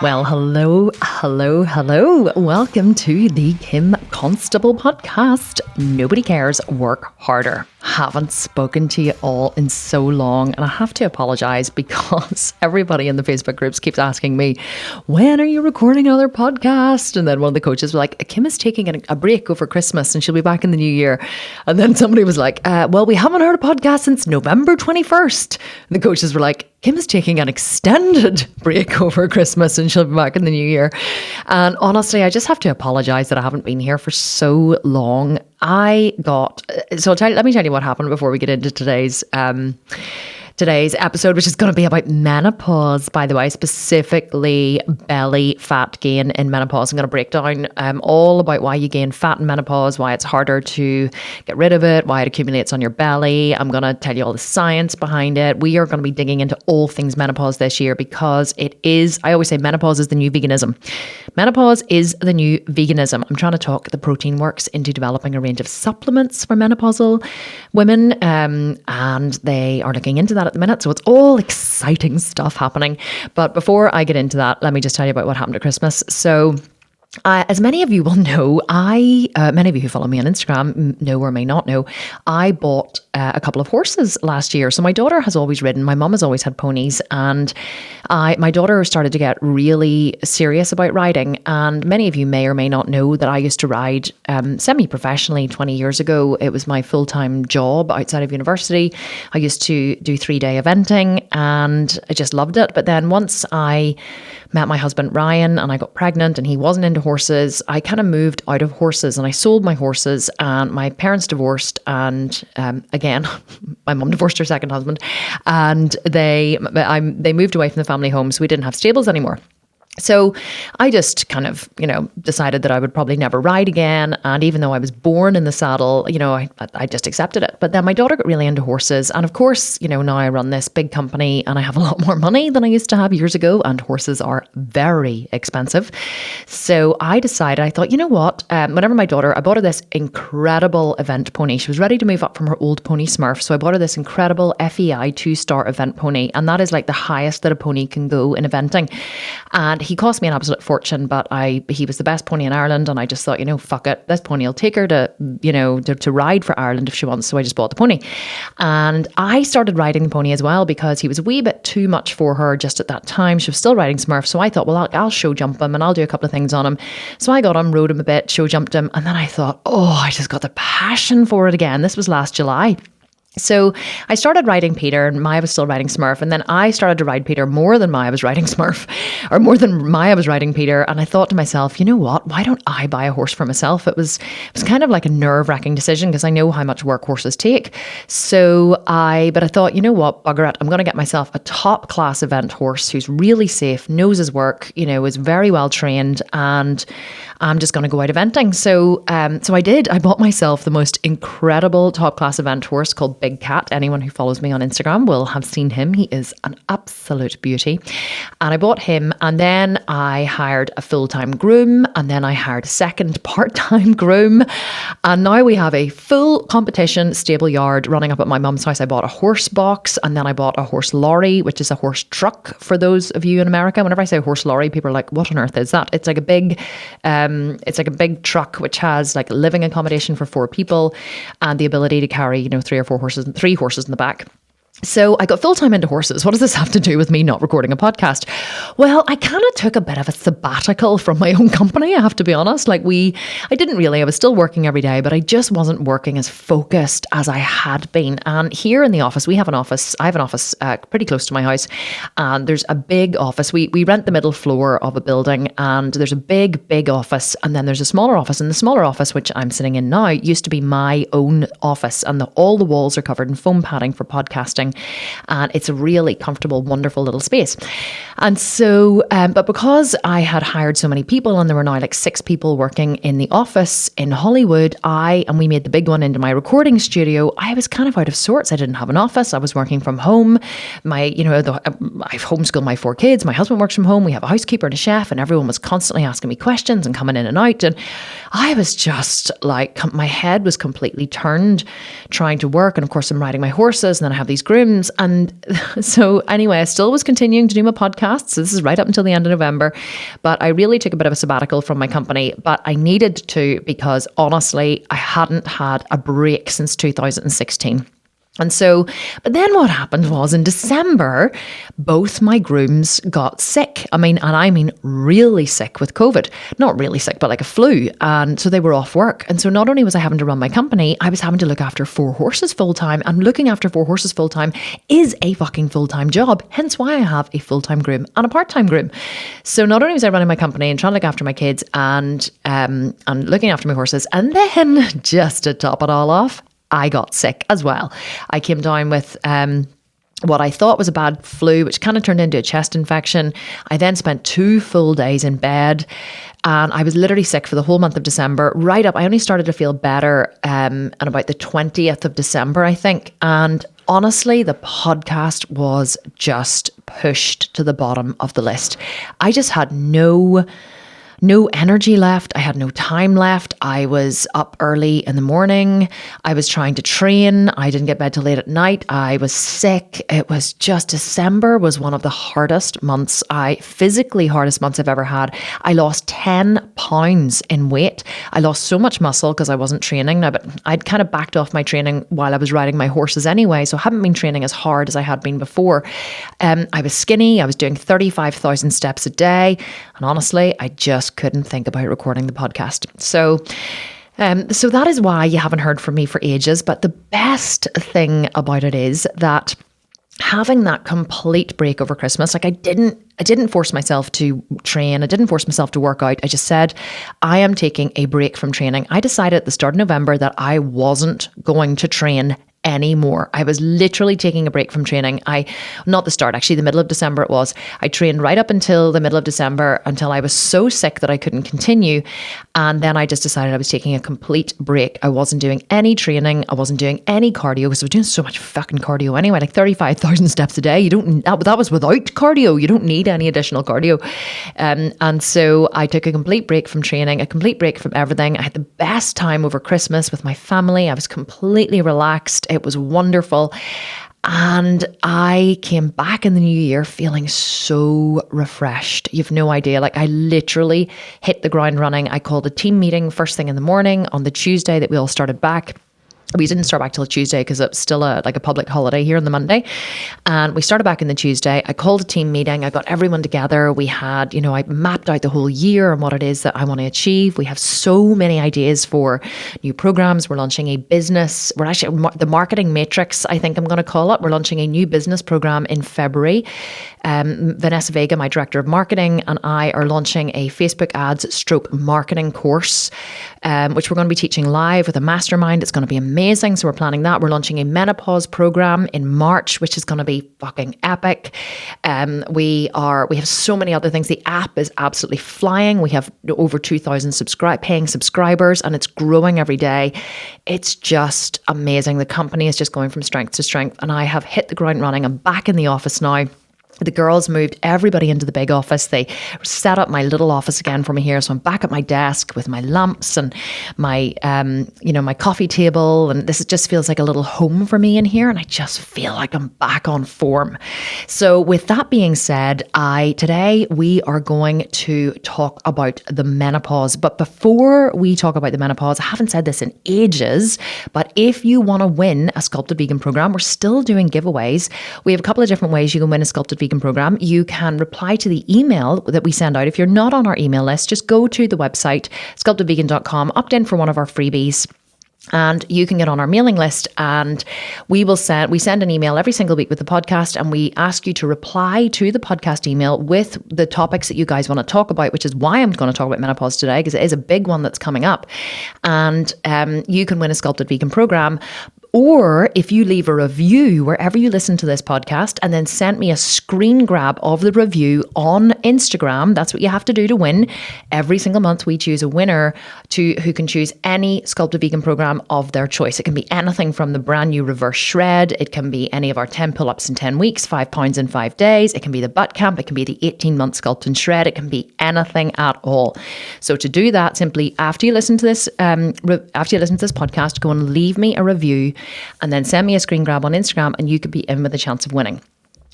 Well, hello. Welcome to the Kim Constable podcast. Nobody cares. Work harder. Haven't spoken to you all in so long, and I have to apologize because everybody in the Facebook groups keeps asking me, when are you recording another podcast? And then one of the coaches was like, Kim is taking a break over Christmas and she'll be back in the new year. And then somebody was like, well, we haven't heard a podcast since November 21st. And the coaches were like, Kim is taking an extended break over Christmas and she'll be back in the new year. And honestly, I just have to apologize that I haven't been here for so long. Let me tell you what happened before we get into today's episode, which is going to be about menopause, by the way, specifically belly fat gain in menopause. I'm going to break down all about why you gain fat in menopause, why it's harder to get rid of it, why it accumulates on your belly. I'm going to tell you all the science behind it. We are going to be digging into all things menopause this year because it is, I always say menopause is the new veganism. Menopause is the new veganism. I'm trying to talk the Protein Works into developing a range of supplements for menopausal women, and they are looking into that at the minute. So it's all exciting stuff happening. But before I get into that, let me just tell you about what happened at Christmas. So as many of you will know, many of you who follow me on Instagram know or may not know, I bought a couple of horses last year. So my daughter has always ridden. My mum has always had ponies, and my daughter started to get really serious about riding. And many of you may or may not know that I used to ride semi-professionally 20 years ago. It was my full-time job outside of university. I used to do 3-day eventing, and I just loved it. But then once I met my husband Ryan and I got pregnant and he wasn't into horses, I kind of moved out of horses and I sold my horses, and my parents divorced, and again, my mum divorced her second husband, and they moved away from the family home, so we didn't have stables anymore. So I just kind of, decided that I would probably never ride again. And even though I was born in the saddle, I just accepted it. But then my daughter got really into horses. And of course, now I run this big company and I have a lot more money than I used to have years ago. And horses are very expensive. So I decided, I thought, you know what? Whenever I bought her this incredible event pony. She was ready to move up from her old pony Smurf. So I bought her this incredible FEI 2-star event pony. And that is like the highest that a pony can go in eventing. And he cost me an absolute fortune, but he was the best pony in Ireland, and I just thought, fuck it, this pony will take her to ride for Ireland if she wants. So I just bought the pony, and I started riding the pony as well because he was a wee bit too much for her just at that time. She was still riding Smurf, so I thought, well, I'll show jump him and I'll do a couple of things on him. So I got him, rode him a bit, show jumped him, and then I thought, I just got the passion for it again. This was last July. So I started riding Peter, and Maya was still riding Smurf. And then I started to ride Peter more than Maya was riding Smurf, or more than Maya was riding Peter. And I thought to myself, you know what? Why don't I buy a horse for myself? It was kind of like a nerve-wracking decision because I know how much work horses take. But I thought, you know what? Bugger it. I'm going to get myself a top-class event horse who's really safe, knows his work, is very well trained, and I'm just going to go out eventing. So I did. I bought myself the most incredible top-class event horse called Big Cat. Anyone who follows me on Instagram will have seen him. He is an absolute beauty. And I bought him, and then I hired a full-time groom, and then I hired a second part-time groom. And now we have a full competition stable yard running up at my mum's house. I bought a horse box, and then I bought a horse lorry, which is a horse truck for those of you in America. Whenever I say horse lorry, people are like, what on earth is that? It's like a big truck which has like living accommodation for 4 people and the ability to carry, 3 horses in the back. So I got full-time into horses. What does this have to do with me not recording a podcast? Well, I kind of took a bit of a sabbatical from my own company, I have to be honest. I was still working every day, but I just wasn't working as focused as I had been. And here in the office, I have an office pretty close to my house. And there's a big office. We rent the middle floor of a building, and there's a big office. And then there's a smaller office. And the smaller office, which I'm sitting in now, used to be my own office. And all the walls are covered in foam padding for podcasting. And it's a really comfortable, wonderful little space. And so, but because I had hired so many people, and there were now like 6 people working in the office in Hollywood, and we made the big one into my recording studio, I was kind of out of sorts. I didn't have an office. I was working from home. I've homeschooled my 4 kids. My husband works from home. We have a housekeeper and a chef, and everyone was constantly asking me questions and coming in and out. And I was just like, my head was completely turned trying to work. And of course, I'm riding my horses, and then I have these grooms. grooms. And so anyway, I still was continuing to do my podcasts. So this is right up until the end of November. But I really took a bit of a sabbatical from my company, but I needed to, because honestly, I hadn't had a break since 2016. And so, but then what happened was in December, both my grooms got sick. I mean really sick with COVID. Not really sick, but like a flu. And so they were off work. And so not only was I having to run my company, I was having to look after 4 horses full time. And looking after 4 horses full time is a fucking full-time job. Hence why I have a full-time groom and a part-time groom. So not only was I running my company and trying to look after my kids and looking after my horses, and then just to top it all off, I got sick as well. I came down with what I thought was a bad flu, which kind of turned into a chest infection. I then spent 2 full days in bed, and I was literally sick for the whole month of December. Right up, I only started to feel better on about the 20th of December, I think. And honestly, the podcast was just pushed to the bottom of the list. I just had no energy left. I had no time left. I was up early in the morning. I was trying to train. I didn't get bed till late at night. I was sick. It was just, December was one of the physically hardest months I've ever had. I lost 10 pounds in weight. I lost so much muscle because I wasn't training now, but I'd kind of backed off my training while I was riding my horses anyway. So I haven't been training as hard as I had been before. I was skinny. I was doing 35,000 steps a day. And honestly, I just couldn't think about recording the podcast. So that is why you haven't heard from me for ages. But the best thing about it is that having that complete break over Christmas, like I didn't force myself to train. I didn't force myself to work out. I just said, I am taking a break from training. I decided at the start of November that I wasn't going to train anymore. I was literally taking a break from training. Not the start, actually, the middle of December it was. I trained right up until the middle of December, until I was so sick that I couldn't continue. And then I just decided I was taking a complete break. I wasn't doing any training. I wasn't doing any cardio because I was doing so much fucking cardio anyway, like 35,000 steps a day. That was without cardio. You don't need any additional cardio. And so I took a complete break from training, a complete break from everything. I had the best time over Christmas with my family. I was completely relaxed. It was wonderful. And I came back in the new year feeling so refreshed. You've no idea. Like I literally hit the ground running. I called a team meeting first thing in the morning on the Tuesday that we all started back. We didn't start back till Tuesday because it's still a public holiday here on the Monday. And we started back on the Tuesday. I called a team meeting. I got everyone together. We had, I mapped out the whole year and what it is that I want to achieve. We have so many ideas for new programs. We're launching a business. We're actually, the marketing matrix, I think I'm going to call it. We're launching a new business program in February. Vanessa Vega, my director of marketing, and I are launching a Facebook ads / marketing course, which we're going to be teaching live with a mastermind. It's going to be amazing. So we're planning that. We're launching a menopause program in March, which is going to be fucking epic. We have so many other things. The app is absolutely flying. We have over 2,000 paying subscribers, and it's growing every day. It's just amazing. The company is just going from strength to strength, and I have hit the ground running. I'm back in the office now. The girls moved everybody into the big office. They set up my little office again for me here. So I'm back at my desk with my lamps and my, my coffee table. And this just feels like a little home for me in here. And I just feel like I'm back on form. So with that being said, today we are going to talk about the menopause. But before we talk about the menopause, I haven't said this in ages, but if you want to win a Sculpted Vegan program, we're still doing giveaways. We have a couple of different ways you can win a Sculpted Vegan program. You can reply to the email that we send out. If you're not on our email list, just go to the website, sculptedvegan.com, opt in for one of our freebies. And you can get on our mailing list, and we send an email every single week with the podcast, and we ask you to reply to the podcast email with the topics that you guys want to talk about, which is why I'm going to talk about menopause today, because it is a big one that's coming up. And you can win a Sculpted Vegan program. Or if you leave a review wherever you listen to this podcast and then send me a screen grab of the review on Instagram, that's what you have to do to win. Every single month we choose a winner who can choose any Sculpted Vegan program of their choice. It can be anything from the brand new Reverse Shred. It can be any of our 10 pull-ups in 10 weeks, 5 pounds in 5 days. It can be the butt camp. It can be the 18-month Sculpt and Shred. It can be anything at all. So to do that, simply after you listen to this podcast, go and leave me a review and then send me a screen grab on Instagram and you could be in with a chance of winning.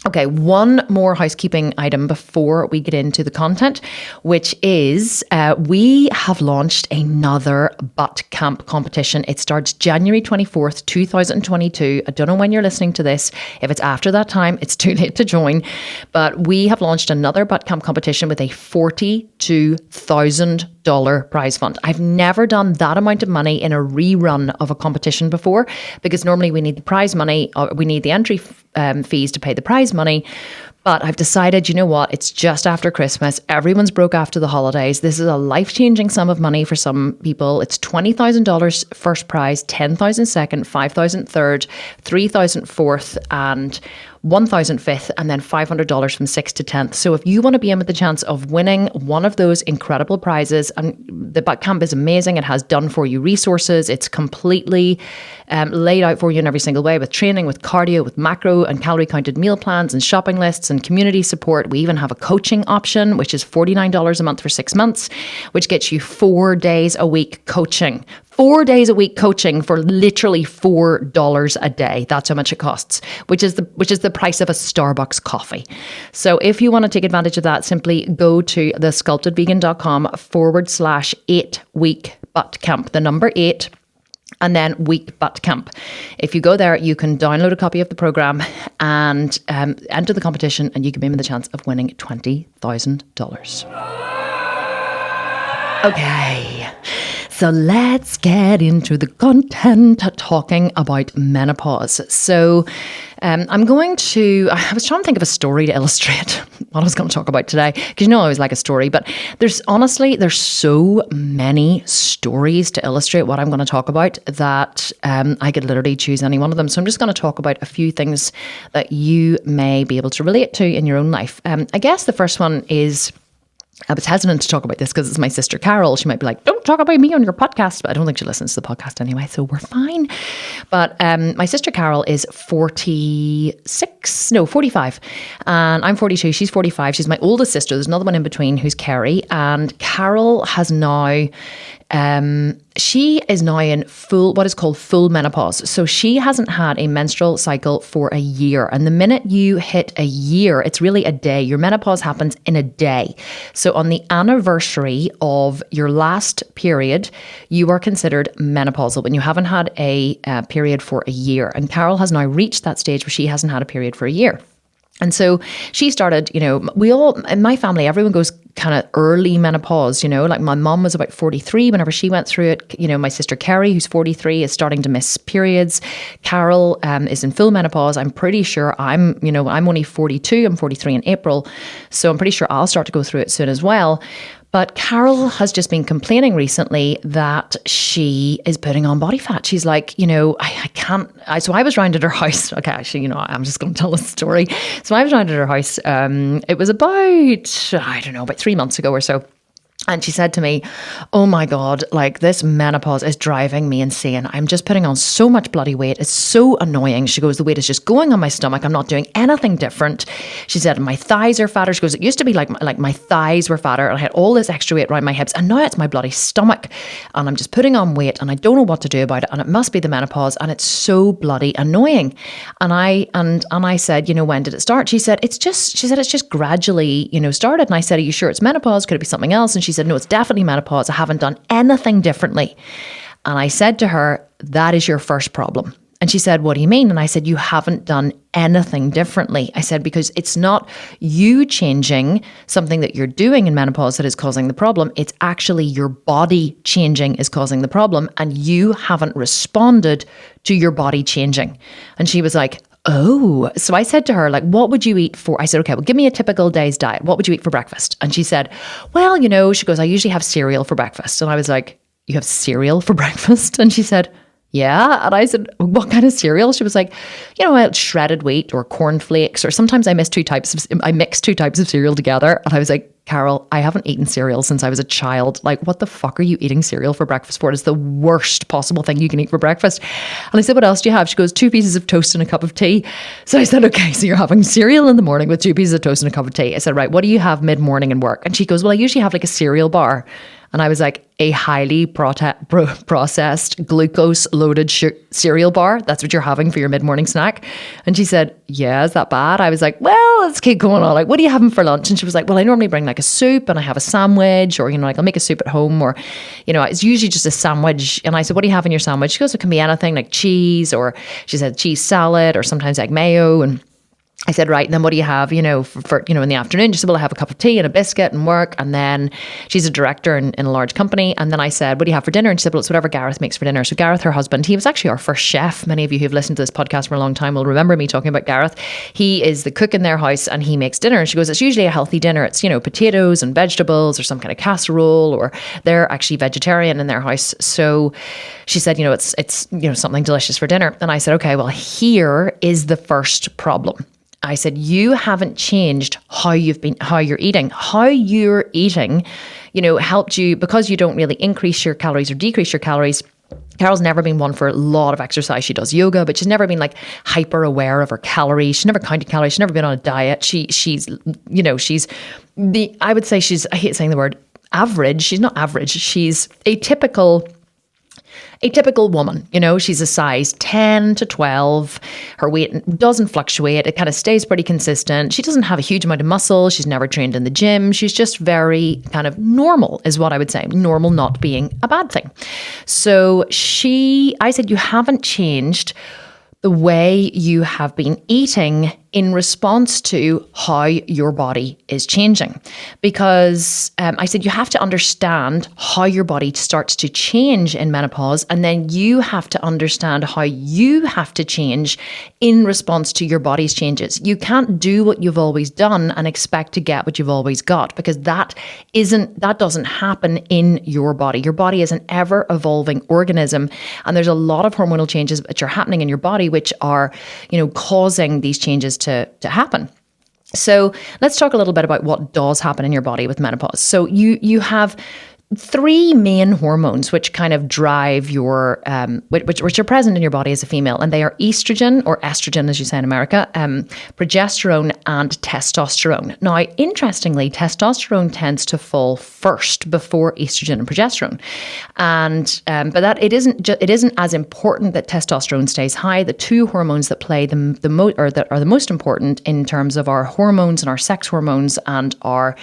Okay, one more housekeeping item before we get into the content, which is we have launched another butt camp competition. It starts January 24th, 2022. I don't know when you're listening to this. If it's after that time, it's too late to join. But we have launched another butt camp competition with a $42,000 prize fund. I've never done that amount of money in a rerun of a competition before, because normally we need the prize money, or we need the entry fees to pay the prize money. But I've decided, you know what, it's just after Christmas. Everyone's broke after the holidays. This is a life-changing sum of money for some people. It's $20,000 first prize, $10,000 second, $5,000 third, $3,000 fourth, and $1,000 fifth, and then $500 from 6th to 10th. So if you want to be in with the chance of winning one of those incredible prizes, and the butt camp is amazing. It has done for you resources. It's completely laid out for you in every single way, with training, with cardio, with macro and calorie counted meal plans and shopping lists and community support. We even have a coaching option, which is $49 a month for 6 months, which gets you 4 days a week coaching. 4 days a week coaching for literally $4 a day. That's how much it costs, which is the price of a Starbucks coffee. So if you want to take advantage of that, simply go to thesculptedvegan.com/8-week butt camp, the number 8, and then week butt camp. If you go there, you can download a copy of the program and enter the competition, and you can be in the chance of winning $20,000. Okay. So let's get into the content, talking about menopause. So I was trying to think of a story to illustrate what I was going to talk about today, because I always like a story, but there's so many stories to illustrate what I'm going to talk about that I could literally choose any one of them. So I'm just going to talk about a few things that you may be able to relate to in your own life. I guess the first one is, I was hesitant to talk about this because it's my sister Carol. She might be like, don't talk about me on your podcast. But I don't think she listens to the podcast anyway, so we're fine. But my sister Carol is 45. And I'm 42. She's 45. She's my oldest sister. There's another one in between who's Kerry. And Carol has now... she is now in what is called full menopause. So she hasn't had a menstrual cycle for a year. And the minute you hit a year, it's really a day. Your menopause happens in a day. So on the anniversary of your last period, you are considered menopausal when you haven't had a period for a year. And Carol has now reached that stage where she hasn't had a period for a year. And so she started, we all, in my family, everyone goes kind of early menopause, like my mom was about 43 whenever she went through it. My sister Kerry, who's 43, is starting to miss periods. Carol is in full menopause. I'm pretty sure I'm only 42. I'm 43 in April. So I'm pretty sure I'll start to go through it soon as well. But Carol has just been complaining recently that she is putting on body fat. She's like, I can't. So I was round at her house. Okay, actually, I'm just going to tell a story. So I was round at her house. It was about 3 months ago or so. And she said to me, oh my God, like this menopause is driving me insane. I'm just putting on so much bloody weight. It's so annoying. She goes, the weight is just going on my stomach. I'm not doing anything different. She said, my thighs are fatter. She goes, it used to be like my thighs were fatter and I had all this extra weight around my hips. And now it's my bloody stomach. And I'm just putting on weight and I don't know what to do about it. And it must be the menopause. And it's so bloody annoying. And I said, when did it start? She said, it's just gradually, started. And I said, are you sure it's menopause? Could it be something else? And she said, no, it's definitely menopause. I haven't done anything differently. And I said to her, that is your first problem. And she said, what do you mean? And I said, you haven't done anything differently. I said, because it's not you changing something that you're doing in menopause that is causing the problem. It's actually your body changing is causing the problem. And you haven't responded to your body changing. And she was like, oh, so I said to her, like, what would you eat for? I said, okay, well, give me a typical day's diet. What would you eat for breakfast? And she said, well, she goes, I usually have cereal for breakfast. And I was like, you have cereal for breakfast? And she said, yeah. And I said, what kind of cereal? She was like, shredded wheat or cornflakes, or sometimes I mix 2 types of cereal together. And I was like, Carol, I haven't eaten cereal since I was a child. Like, what the fuck are you eating cereal for breakfast for? It's the worst possible thing you can eat for breakfast. And I said, what else do you have? She goes, 2 pieces of toast and a cup of tea. So I said, okay, so you're having cereal in the morning with 2 pieces of toast and a cup of tea. I said, right, what do you have mid-morning in work? And she goes, well, I usually have like a cereal bar. And I was like, a highly processed glucose-loaded cereal bar? That's what you're having for your mid-morning snack? And she said, yeah, is that bad? I was like, well, let's keep going on. Like, what are you having for lunch? And she was like, well, I normally bring like a soup and I have a sandwich, or, like I'll make a soup at home, or, it's usually just a sandwich. And I said, what do you have in your sandwich? She goes, it can be anything like cheese, or she said cheese salad, or sometimes egg mayo. And I said, right, and then what do you have, for in the afternoon? She said, well, I have a cup of tea and a biscuit and work. And then she's a director in a large company. And then I said, what do you have for dinner? And she said, well, it's whatever Gareth makes for dinner. So Gareth, her husband, he was actually our first chef. Many of you who've listened to this podcast for a long time will remember me talking about Gareth. He is the cook in their house and he makes dinner. And she goes, it's usually a healthy dinner. It's, potatoes and vegetables or some kind of casserole, or they're actually vegetarian in their house. So she said, it's something delicious for dinner. And I said, okay, well, here is the first problem. I said, you haven't changed how you're eating. How you're eating, helped you, because you don't really increase your calories or decrease your calories. Carol's never been one for a lot of exercise. She does yoga, but she's never been like hyper aware of her calories. She's never counted calories. She's never been on a diet. She's I would say I hate saying the word average. She's not average. She's a typical woman, she's a size 10 to 12. Her weight doesn't fluctuate. It kind of stays pretty consistent. She doesn't have a huge amount of muscle. She's never trained in the gym. She's just very kind of normal is what I would say. Normal not being a bad thing. So I said, you haven't changed the way you have been eating in response to how your body is changing. Because I said, you have to understand how your body starts to change in menopause, and then you have to understand how you have to change in response to your body's changes. You can't do what you've always done and expect to get what you've always got, because that doesn't happen in your body. Your body is an ever evolving organism, and there's a lot of hormonal changes which are happening in your body, which are, causing these changes to happen. So let's talk a little bit about what does happen in your body with menopause. So you have three main hormones which kind of drive your which are present in your body as a female, and they are estrogen, or estrogen as you say in America, progesterone and testosterone. Now, interestingly, testosterone tends to fall first before estrogen and progesterone, and but that it isn't as important that testosterone stays high. The two hormones that play that are the most important in terms of our hormones and our sex hormones and our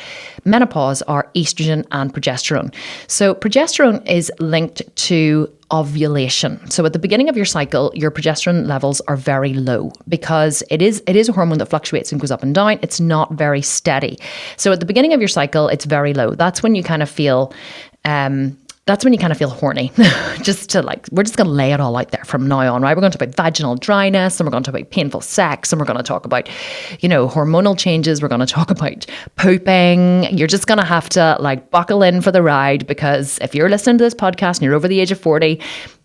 menopause are estrogen and progesterone. So progesterone is linked to ovulation. So at the beginning of your cycle, your progesterone levels are very low because it is a hormone that fluctuates and goes up and down. It's not very steady. So at the beginning of your cycle, it's very low. That's when you kind of feel horny. We're just going to lay it all out there from now on, right? We're going to talk about vaginal dryness, and we're going to talk about painful sex, and we're going to talk about, hormonal changes. We're going to talk about pooping. You're just going to have to buckle in for the ride, because if you're listening to this podcast and you're over the age of 40,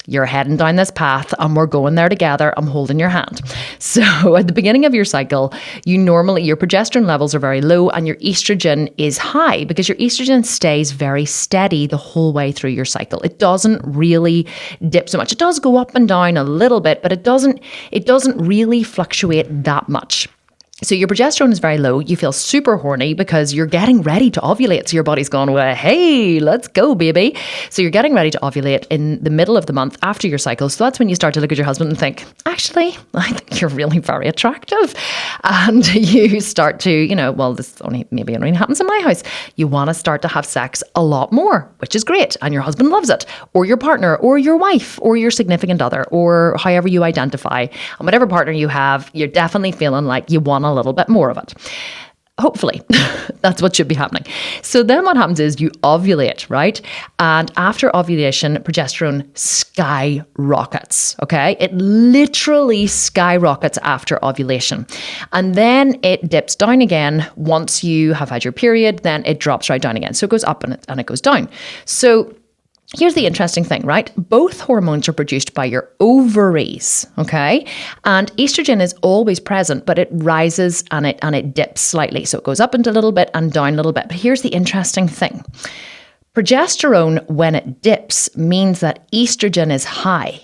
you're heading down this path and we're going there together. I'm holding your hand. So at the beginning of your cycle, your progesterone levels are very low and your estrogen is high, because your estrogen stays very steady the whole way through your cycle. It doesn't really dip so much. It does go up and down a little bit, but it doesn't really fluctuate that much. So your progesterone is very low. You feel super horny because you're getting ready to ovulate. So your body's going, well, hey, let's go, baby. So you're getting ready to ovulate in the middle of the month after your cycle. So that's when you start to look at your husband and think, actually, I think you're really very attractive. And you start to, this only happens in my house. You want to start to have sex a lot more, which is great. And your husband loves it, or your partner, or your wife, or your significant other, or however you identify. And whatever partner you have, you're definitely feeling like you want a little bit more of it. Hopefully, that's what should be happening. So then what happens is you ovulate, right? And after ovulation, progesterone skyrockets, okay? It literally skyrockets after ovulation. And then it dips down again once you have had your period, then it drops right down again. So it goes up and it goes down. So here's the interesting thing, right? Both hormones are produced by your ovaries, okay? And estrogen is always present, but it rises and it dips slightly. So it goes up a little bit and down a little bit. But here's the interesting thing. Progesterone, when it dips, means that estrogen is high.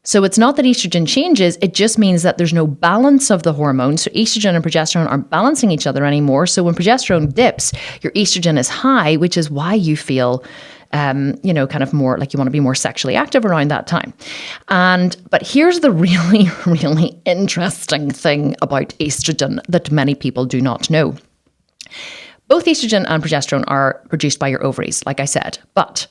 So it's not that estrogen changes, it just means that there's no balance of the hormones. So estrogen and progesterone aren't balancing each other anymore. So when progesterone dips, your estrogen is high, which is why you feel kind of more like you want to be more sexually active around that time. But here's the really, really interesting thing about estrogen that many people do not know. Both estrogen and progesterone are produced by your ovaries, like I said, but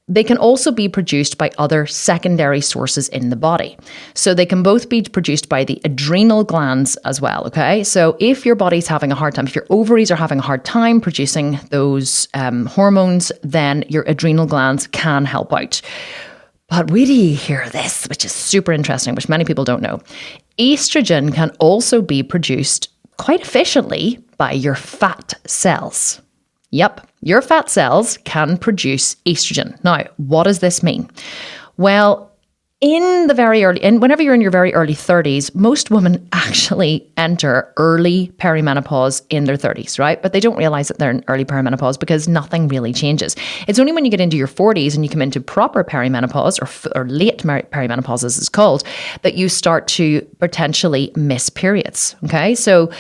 they can also be produced by other secondary sources in the body. So they can both be produced by the adrenal glands as well, okay? So if your body's having a hard time, if your ovaries are having a hard time producing those hormones, then your adrenal glands can help out. But wait till you hear this, which is super interesting, which many people don't know. Estrogen can also be produced quite efficiently by your fat cells. Yep, your fat cells can produce estrogen. Now, what does this mean? Well, whenever you're in your very early 30s, most women actually enter early perimenopause in their 30s, right? But they don't realize that they're in early perimenopause because nothing really changes. It's only when you get into your 40s and you come into proper perimenopause or late perimenopause, as it's called, that you start to potentially miss periods, okay? So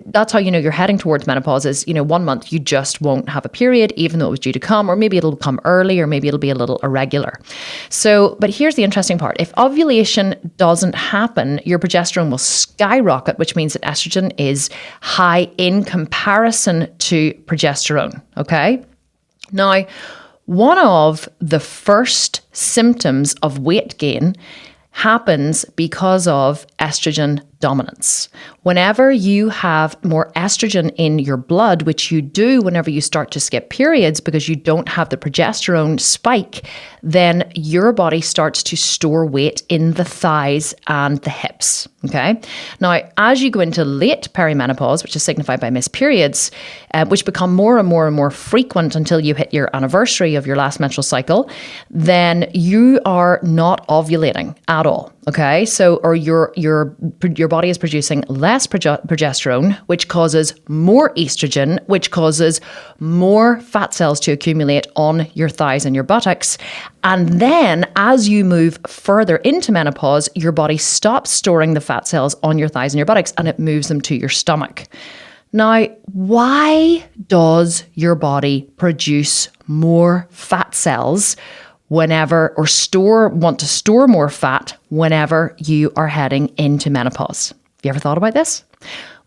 that's how you know you're heading towards menopause is, 1 month you just won't have a period, even though it was due to come, or maybe it'll come early, or maybe it'll be a little irregular. So, but here's the interesting part. If ovulation doesn't happen, your progesterone will skyrocket, which means that estrogen is high in comparison to progesterone, okay? Now, one of the first symptoms of weight gain happens because of estrogen dominance. Whenever you have more estrogen in your blood, which you do whenever you start to skip periods because you don't have the progesterone spike, then your body starts to store weight in the thighs and the hips. Okay. Now, as you go into late perimenopause, which is signified by missed periods, which become more and more and more frequent until you hit your anniversary of your last menstrual cycle, then you are not ovulating at all. Okay, so or your body is producing less progesterone, which causes more estrogen, which causes more fat cells to accumulate on your thighs and your buttocks. And then as you move further into menopause, your body stops storing the fat cells on your thighs and your buttocks and it moves them to your stomach. Now, why does your body produce more fat cells whenever, or want to store more fat whenever you are heading into menopause? Have you ever thought about this?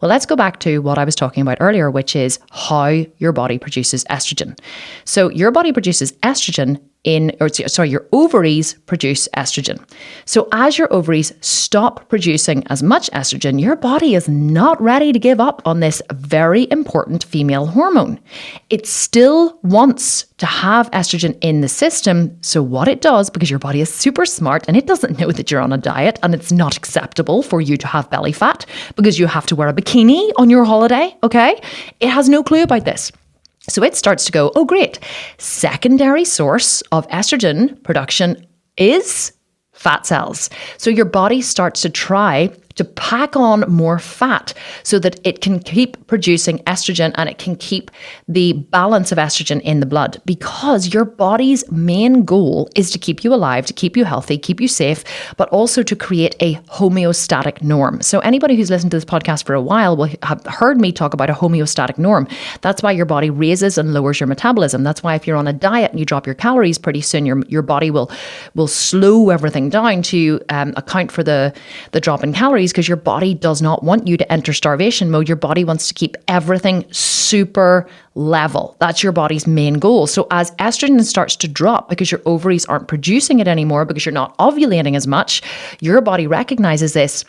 Well, let's go back to what I was talking about earlier, which is how your body produces estrogen. So your body produces estrogen your ovaries produce estrogen. So as your ovaries stop producing as much estrogen, your body is not ready to give up on this very important female hormone. It still wants to have estrogen in the system. So what it does, because your body is super smart and it doesn't know that you're on a diet and it's not acceptable for you to have belly fat because you have to wear a bikini on your holiday, okay? It has no clue about this. So it starts to go, oh, great. Secondary source of estrogen production is fat cells. So your body starts to try to pack on more fat so that it can keep producing estrogen and it can keep the balance of estrogen in the blood, because your body's main goal is to keep you alive, to keep you healthy, keep you safe, but also to create a homeostatic norm. So anybody who's listened to this podcast for a while will have heard me talk about a homeostatic norm. That's why your body raises and lowers your metabolism. That's why if you're on a diet and you drop your calories, pretty soon your body will slow everything down to account for the drop in calories, because your body does not want you to enter starvation mode. Your body wants to keep everything super level. That's your body's main goal. So as estrogen starts to drop because your ovaries aren't producing it anymore, because you're not ovulating as much, your body recognizes this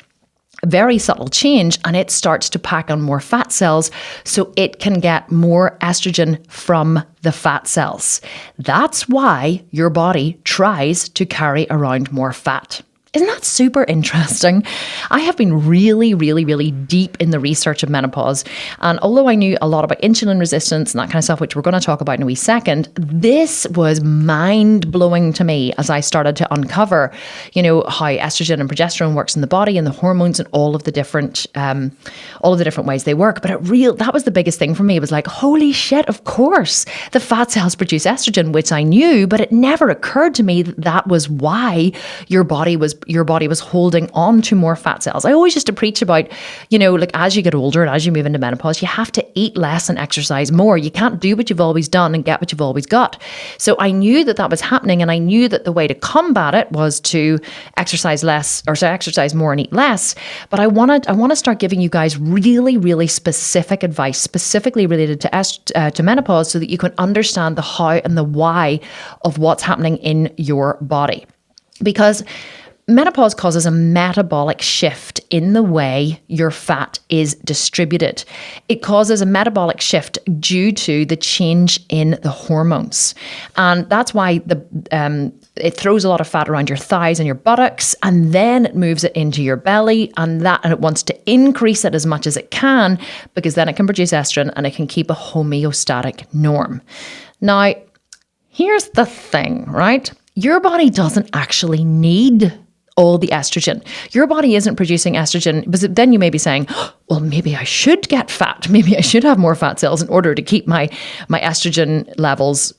very subtle change and it starts to pack on more fat cells so it can get more estrogen from the fat cells. That's why your body tries to carry around more fat. Isn't that super interesting? I have been really, really, really deep in the research of menopause. And although I knew a lot about insulin resistance and that kind of stuff, which we're going to talk about in a wee second, this was mind-blowing to me as I started to uncover, how estrogen and progesterone works in the body and the hormones and all of the different ways they work. But that was the biggest thing for me. It was like, holy shit, of course, the fat cells produce estrogen, which I knew, but it never occurred to me that was why your body was your body was holding on to more fat cells. I always used to preach about, like as you get older and as you move into menopause, you have to eat less and exercise more. You can't do what you've always done and get what you've always got. So I knew that was happening, and I knew that the way to combat it was to exercise more and eat less. But I want to start giving you guys really, really specific advice, specifically related to menopause, so that you can understand the how and the why of what's happening in your body. Because menopause causes a metabolic shift in the way your fat is distributed. It causes a metabolic shift due to the change in the hormones. And that's why it throws a lot of fat around your thighs and your buttocks, and then it moves it into your belly, and it wants to increase it as much as it can, because then it can produce estrogen and it can keep a homeostatic norm. Now, here's the thing, right? Your body doesn't actually need all the estrogen. Your body isn't producing estrogen, but then you may be saying, well, maybe I should get fat. Maybe I should have more fat cells in order to keep my estrogen levels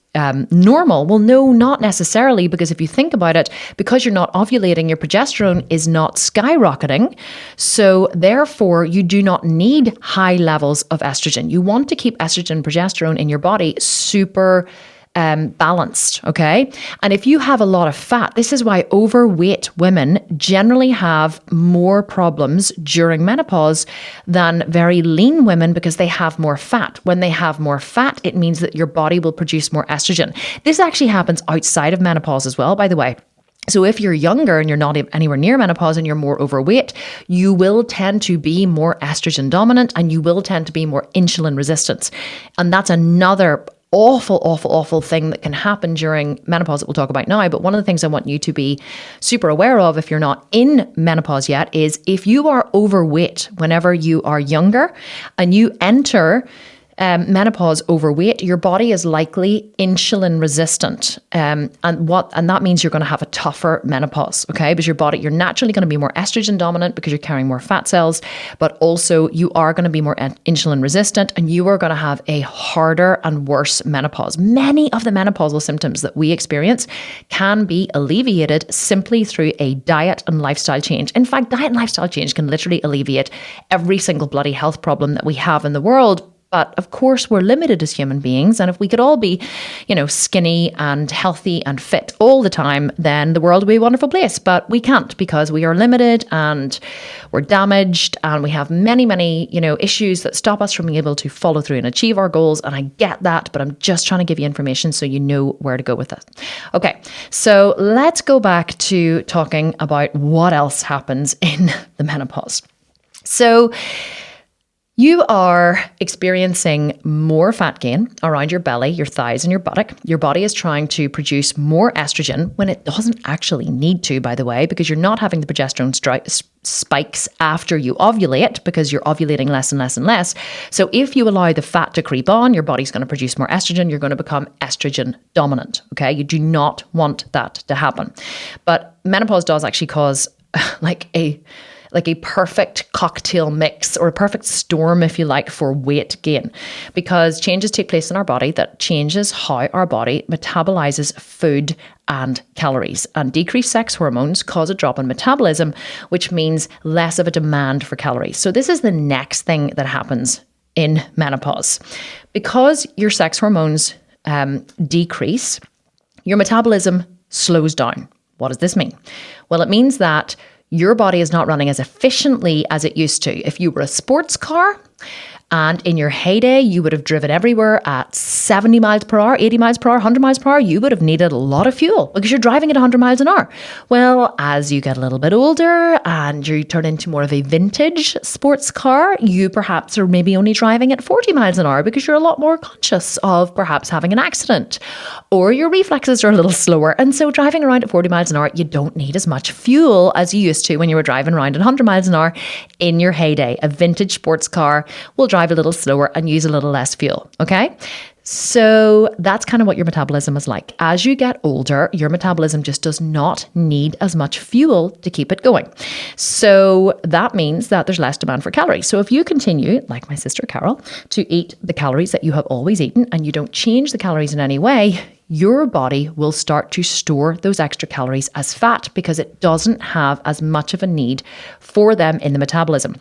normal. Well, no, not necessarily, because if you think about it, because you're not ovulating, your progesterone is not skyrocketing. So therefore, you do not need high levels of estrogen. You want to keep estrogen and progesterone in your body super balanced, okay? And if you have a lot of fat, this is why overweight women generally have more problems during menopause than very lean women, because they have more fat. When they have more fat, it means that your body will produce more estrogen. This actually happens outside of menopause as well, by the way. So if you're younger and you're not anywhere near menopause and you're more overweight, you will tend to be more estrogen dominant, and you will tend to be more insulin resistant. And that's another awful thing that can happen during menopause that we'll talk about now. But one of the things I want you to be super aware of, if you're not in menopause yet, is if you are overweight whenever you are younger and you enter menopause overweight, your body is likely insulin resistant. And that means you're going to have a tougher menopause, okay? Because you're naturally going to be more estrogen dominant because you're carrying more fat cells, but also you are going to be more insulin resistant, and you are going to have a harder and worse menopause. Many of the menopausal symptoms that we experience can be alleviated simply through a diet and lifestyle change. In fact, diet and lifestyle change can literally alleviate every single bloody health problem that we have in the world. But of course, we're limited as human beings. And if we could all be, skinny and healthy and fit all the time, then the world would be a wonderful place. But we can't, because we are limited and we're damaged, and we have many, many, issues that stop us from being able to follow through and achieve our goals. And I get that, but I'm just trying to give you information so you know where to go with it. Okay, so let's go back to talking about what else happens in the menopause. So you are experiencing more fat gain around your belly, your thighs, and your buttock. Your body is trying to produce more estrogen when it doesn't actually need to, by the way, because you're not having the progesterone spikes after you ovulate, because you're ovulating less and less and less. So if you allow the fat to creep on, your body's going to produce more estrogen. You're going to become estrogen dominant, okay? You do not want that to happen. But menopause does actually cause like a perfect cocktail mix, or a perfect storm, if you like, for weight gain, because changes take place in our body that changes how our body metabolizes food and calories. And decreased sex hormones cause a drop in metabolism, which means less of a demand for calories. So this is the next thing that happens in menopause. Because your sex hormones decrease, your metabolism slows down. What does this mean? Well, it means that your body is not running as efficiently as it used to. If you were a sports car, and in your heyday, you would have driven everywhere at 70 miles per hour, 80 miles per hour, 100 miles per hour, you would have needed a lot of fuel because you're driving at 100 miles an hour. Well, as you get a little bit older and you turn into more of a vintage sports car, you perhaps are maybe only driving at 40 miles an hour because you're a lot more conscious of perhaps having an accident, or your reflexes are a little slower. And so driving around at 40 miles an hour, you don't need as much fuel as you used to when you were driving around at 100 miles an hour in your heyday. A vintage sports car will drive a little slower and use a little less fuel, okay? So that's kind of what your metabolism is like. As you get older, your metabolism just does not need as much fuel to keep it going. So that means that there's less demand for calories. So if you continue, like my sister Carol, to eat the calories that you have always eaten and you don't change the calories in any way, your body will start to store those extra calories as fat because it doesn't have as much of a need for them in the metabolism.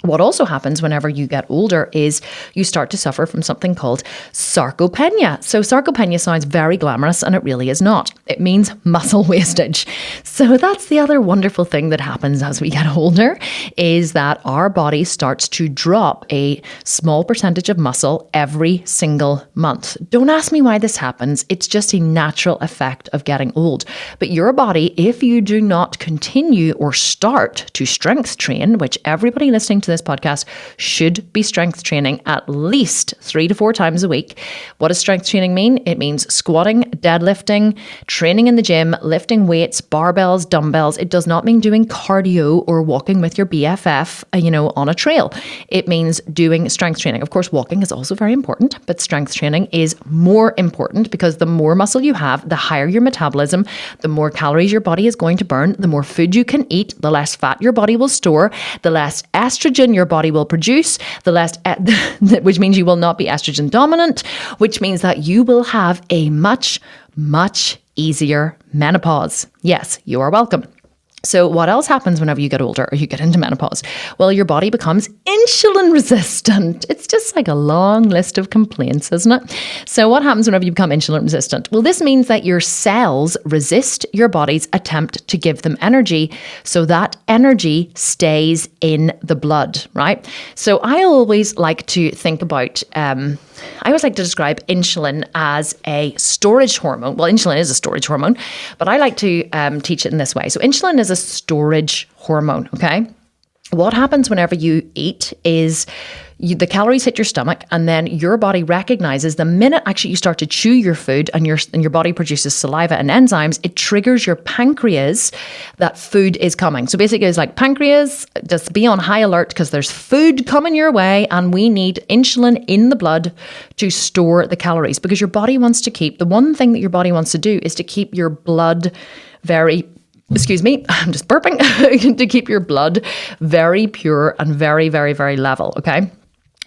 What also happens whenever you get older is you start to suffer from something called sarcopenia. So sarcopenia sounds very glamorous and it really is not. It means muscle wastage. So that's the other wonderful thing that happens as we get older is that our body starts to drop a small percentage of muscle every single month. Don't ask me why this happens. It's just a natural effect of getting old. But your body, if you do not continue or start to strength train, which everybody listening to this podcast should be strength training at least 3 to 4 times a week. What does strength training mean? It means squatting, deadlifting, training in the gym, lifting weights, barbells, dumbbells. It does not mean doing cardio or walking with your BFF, on a trail. It means doing strength training. Of course, walking is also very important, but strength training is more important because the more muscle you have, the higher your metabolism, the more calories your body is going to burn, the more food you can eat, the less fat your body will store, the less estrogen your body will produce, the less, which means you will not be estrogen dominant, which means that you will have a much, much easier menopause. Yes, you are welcome. So what else happens whenever you get older or you get into menopause? Well, your body becomes insulin resistant. It's just like a long list of complaints, isn't it? So what happens whenever you become insulin resistant? Well, this means that your cells resist your body's attempt to give them energy. So that energy stays in the blood, right? So I always like to think about I always like to describe insulin as a storage hormone. Well, insulin is a storage hormone, but I like to teach it in this way. So insulin is a storage hormone, okay? What happens whenever you eat is the calories hit your stomach and then your body recognizes the minute actually you start to chew your food and your body produces saliva and enzymes, it triggers your pancreas that food is coming. So basically it's like pancreas, just be on high alert because there's food coming your way and we need insulin in the blood to store the calories because your body wants to keep, the one thing that your body wants to do is to keep your blood excuse me, I'm just burping, to keep your blood very pure and very, very, very level, okay?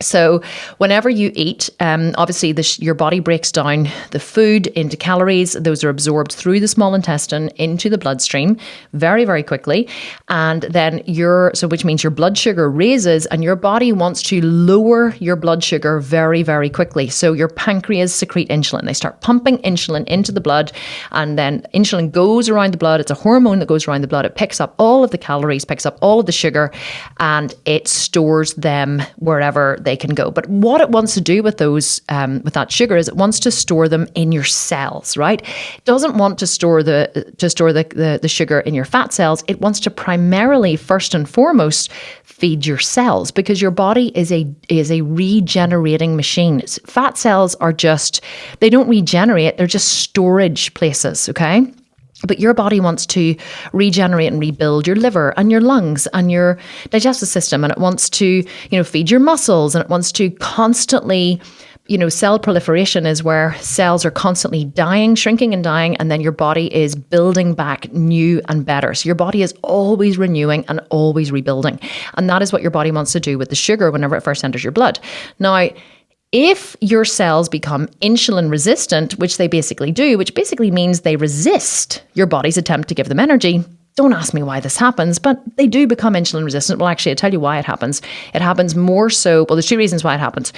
So whenever you eat, obviously your body breaks down the food into calories. Those are absorbed through the small intestine into the bloodstream very, very quickly. And then which means your blood sugar raises and your body wants to lower your blood sugar very, very quickly. So your pancreas secrete insulin. They start pumping insulin into the blood and then insulin goes around the blood. It's a hormone that goes around the blood. It picks up all of the calories, picks up all of the sugar, and it stores them wherever they can go. But what it wants to do with those, with that sugar, is it wants to store them in your cells, right? It doesn't want to store the sugar in your fat cells. It wants to primarily, first and foremost, feed your cells because your body is a regenerating machine. Fat cells they don't regenerate. They're just storage places, okay? But your body wants to regenerate and rebuild your liver and your lungs and your digestive system. And it wants to, feed your muscles, and it wants to constantly, cell proliferation is where cells are constantly dying, shrinking and dying. And then your body is building back new and better. So your body is always renewing and always rebuilding. And that is what your body wants to do with the sugar whenever it first enters your blood. Now, if your cells become insulin resistant, which they basically do, which basically means they resist your body's attempt to give them energy, don't ask me why this happens, but they do become insulin resistant. Well, actually, I'll tell you why it happens. It happens more so, well, there's 2 reasons why it happens.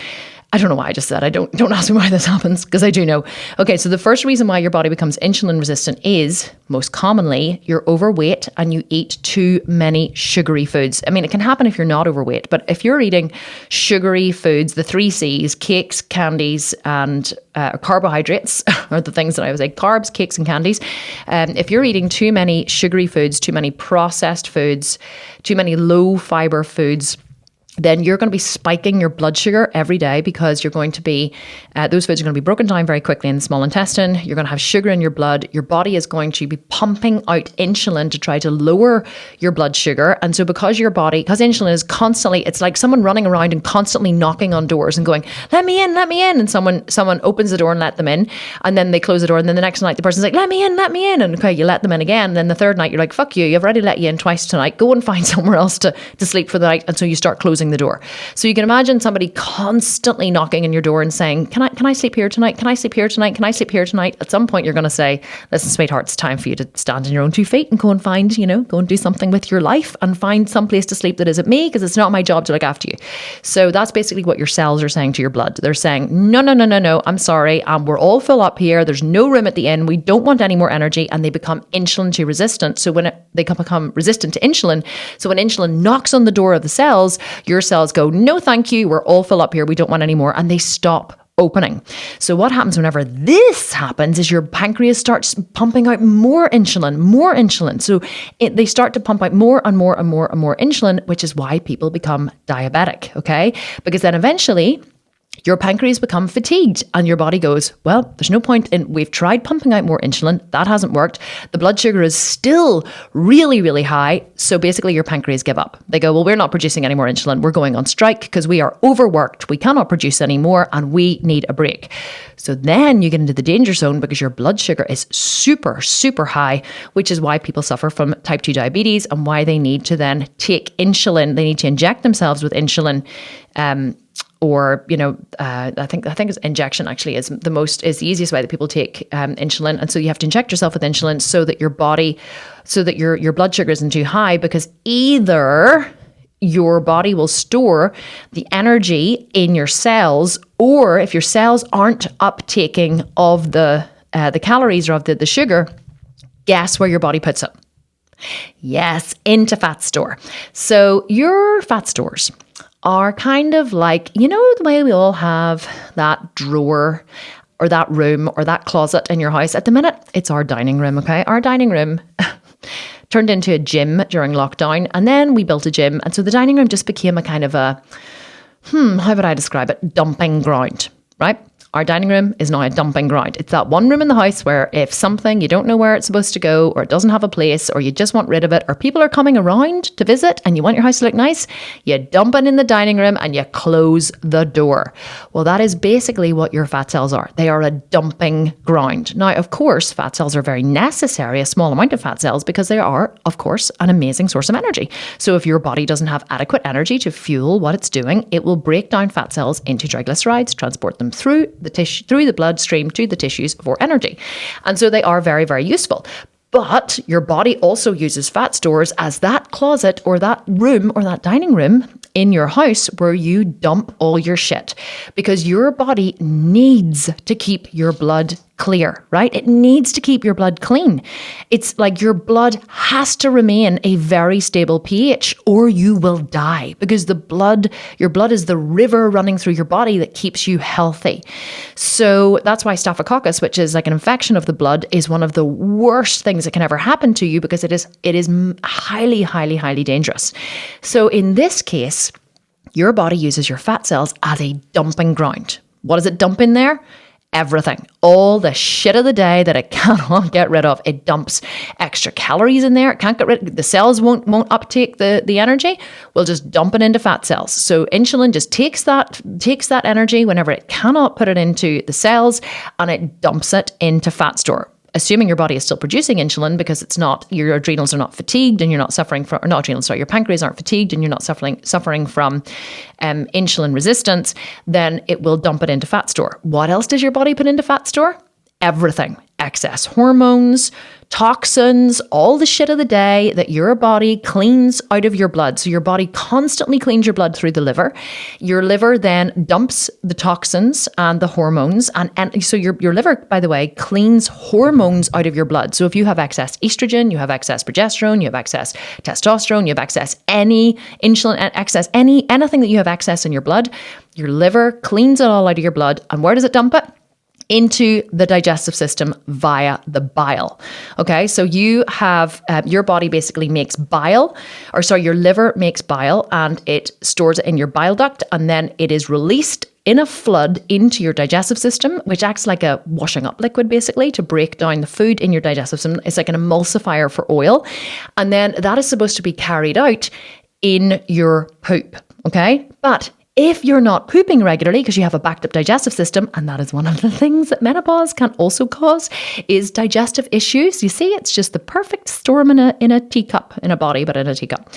I don't know why I just said, don't ask me why this happens, because I do know. Okay, so the first reason why your body becomes insulin resistant is, most commonly, you're overweight and you eat too many sugary foods. I mean, it can happen if you're not overweight, but if you're eating sugary foods, the 3 C's, cakes, candies, and carbohydrates are the things that I would say, carbs, cakes, and candies. If you're eating too many sugary foods, too many processed foods, too many low fiber foods, then you're going to be spiking your blood sugar every day because you're going to be, those foods are going to be broken down very quickly in the small intestine. You're going to have sugar in your blood. Your body is going to be pumping out insulin to try to lower your blood sugar. And so because insulin is constantly, it's like someone running around and constantly knocking on doors and going, let me in. And someone opens the door and let them in. And then they close the door. And then the next night the person's like, let me in. And okay, you let them in again. And then the third night you're like, fuck you. I've already let you in twice tonight. Go and find somewhere else to sleep for the night. And so you start closing the door. So you can imagine somebody constantly knocking on your door and saying, can I sleep here tonight? Can I sleep here tonight? Can I sleep here tonight? At some point you're going to say, listen, sweetheart, it's time for you to stand on your own 2 feet and go and find, go and do something with your life and find some place to sleep that isn't me, because it's not my job to look after you. So that's basically what your cells are saying to your blood. They're saying, no, I'm sorry. We're all full up here. There's no room at the end. We don't want any more energy. And they become insulin resistant. So when they become resistant to insulin, so when insulin knocks on the door of the cells, your cells go, no, thank you. We're all full up here. We don't want any more. And they stop opening. So what happens whenever this happens is your pancreas starts pumping out more insulin. So they start to pump out more and more insulin, which is why people become diabetic. Okay. Because then eventually your pancreas become fatigued and your body goes, well, there's no point we've tried pumping out more insulin. That hasn't worked. The blood sugar is still really, really high. So basically your pancreas give up. They go, well, we're not producing any more insulin. We're going on strike because we are overworked. We cannot produce any more and we need a break. So then you get into the danger zone because your blood sugar is super, super high, which is why people suffer from type 2 diabetes and why they need to then take insulin. They need to inject themselves with insulin, or, I think it's injection actually is the easiest way that people take insulin. And so you have to inject yourself with insulin so that your blood sugar isn't too high, because either your body will store the energy in your cells, or if your cells aren't uptaking of the calories or of the sugar, guess where your body puts it? Yes, into fat store. So your fat stores are kind of like, the way we all have that drawer or that room or that closet in your house. At the minute, it's our dining room, okay? Our dining room turned into a gym during lockdown, and then we built a gym. And so the dining room just became a kind of how would I describe it? Dumping ground, right? Our dining room is now a dumping ground. It's that one room in the house where if something, you don't know where it's supposed to go, or it doesn't have a place, or you just want rid of it, or people are coming around to visit and you want your house to look nice, you dump it in the dining room and you close the door. Well, that is basically what your fat cells are. They are a dumping ground. Now, of course, fat cells are very necessary, a small amount of fat cells, because they are, of course, an amazing source of energy. So if your body doesn't have adequate energy to fuel what it's doing, it will break down fat cells into triglycerides, transport them through the bloodstream to the tissues for energy. And so they are very, very useful. But your body also uses fat stores as that closet or that room or that dining room in your house where you dump all your shit, because your body needs to keep your blood clear, right? It needs to keep your blood clean. It's like your blood has to remain a very stable pH or you will die, because your blood is the river running through your body that keeps you healthy. So that's why Staphylococcus, which is like an infection of the blood, is one of the worst things that can ever happen to you, because it is highly, highly, highly dangerous. So in this case, your body uses your fat cells as a dumping ground. What does it dump in there? Everything, all the shit of the day that it cannot get rid of. It dumps extra calories in there. It can't get rid. The cells won't uptake the energy. We'll just dump it into fat cells. So insulin just takes that energy whenever it cannot put it into the cells, and it dumps it into fat store. Assuming your body is still producing insulin, because it's not, your adrenals are not fatigued and you're not suffering from, or not adrenals, sorry, your pancreas aren't fatigued and you're not suffering from insulin resistance, then it will dump it into fat store. What else does your body put into fat store? Everything. Excess hormones, toxins, all the shit of the day that your body cleans out of your blood. So your body constantly cleans your blood through the liver. Your liver then dumps the toxins and the hormones. And so your liver, by the way, cleans hormones out of your blood. So if you have excess estrogen, you have excess progesterone, you have excess testosterone, you have excess any insulin, excess anything that you have excess in your blood, your liver cleans it all out of your blood. And where does it dump it? into the digestive system via the bile. Okay, so you have your body basically makes bile, your liver makes bile and it stores it in your bile duct, and then it is released in a flood into your digestive system, which acts like a washing up liquid basically to break down the food in your digestive system. It's like an emulsifier for oil. And then that is supposed to be carried out in your poop. Okay, but if you're not pooping regularly because you have a backed up digestive system, and that is one of the things that menopause can also cause, is digestive issues. You see, it's just the perfect storm in a teacup, in a body, but in a teacup.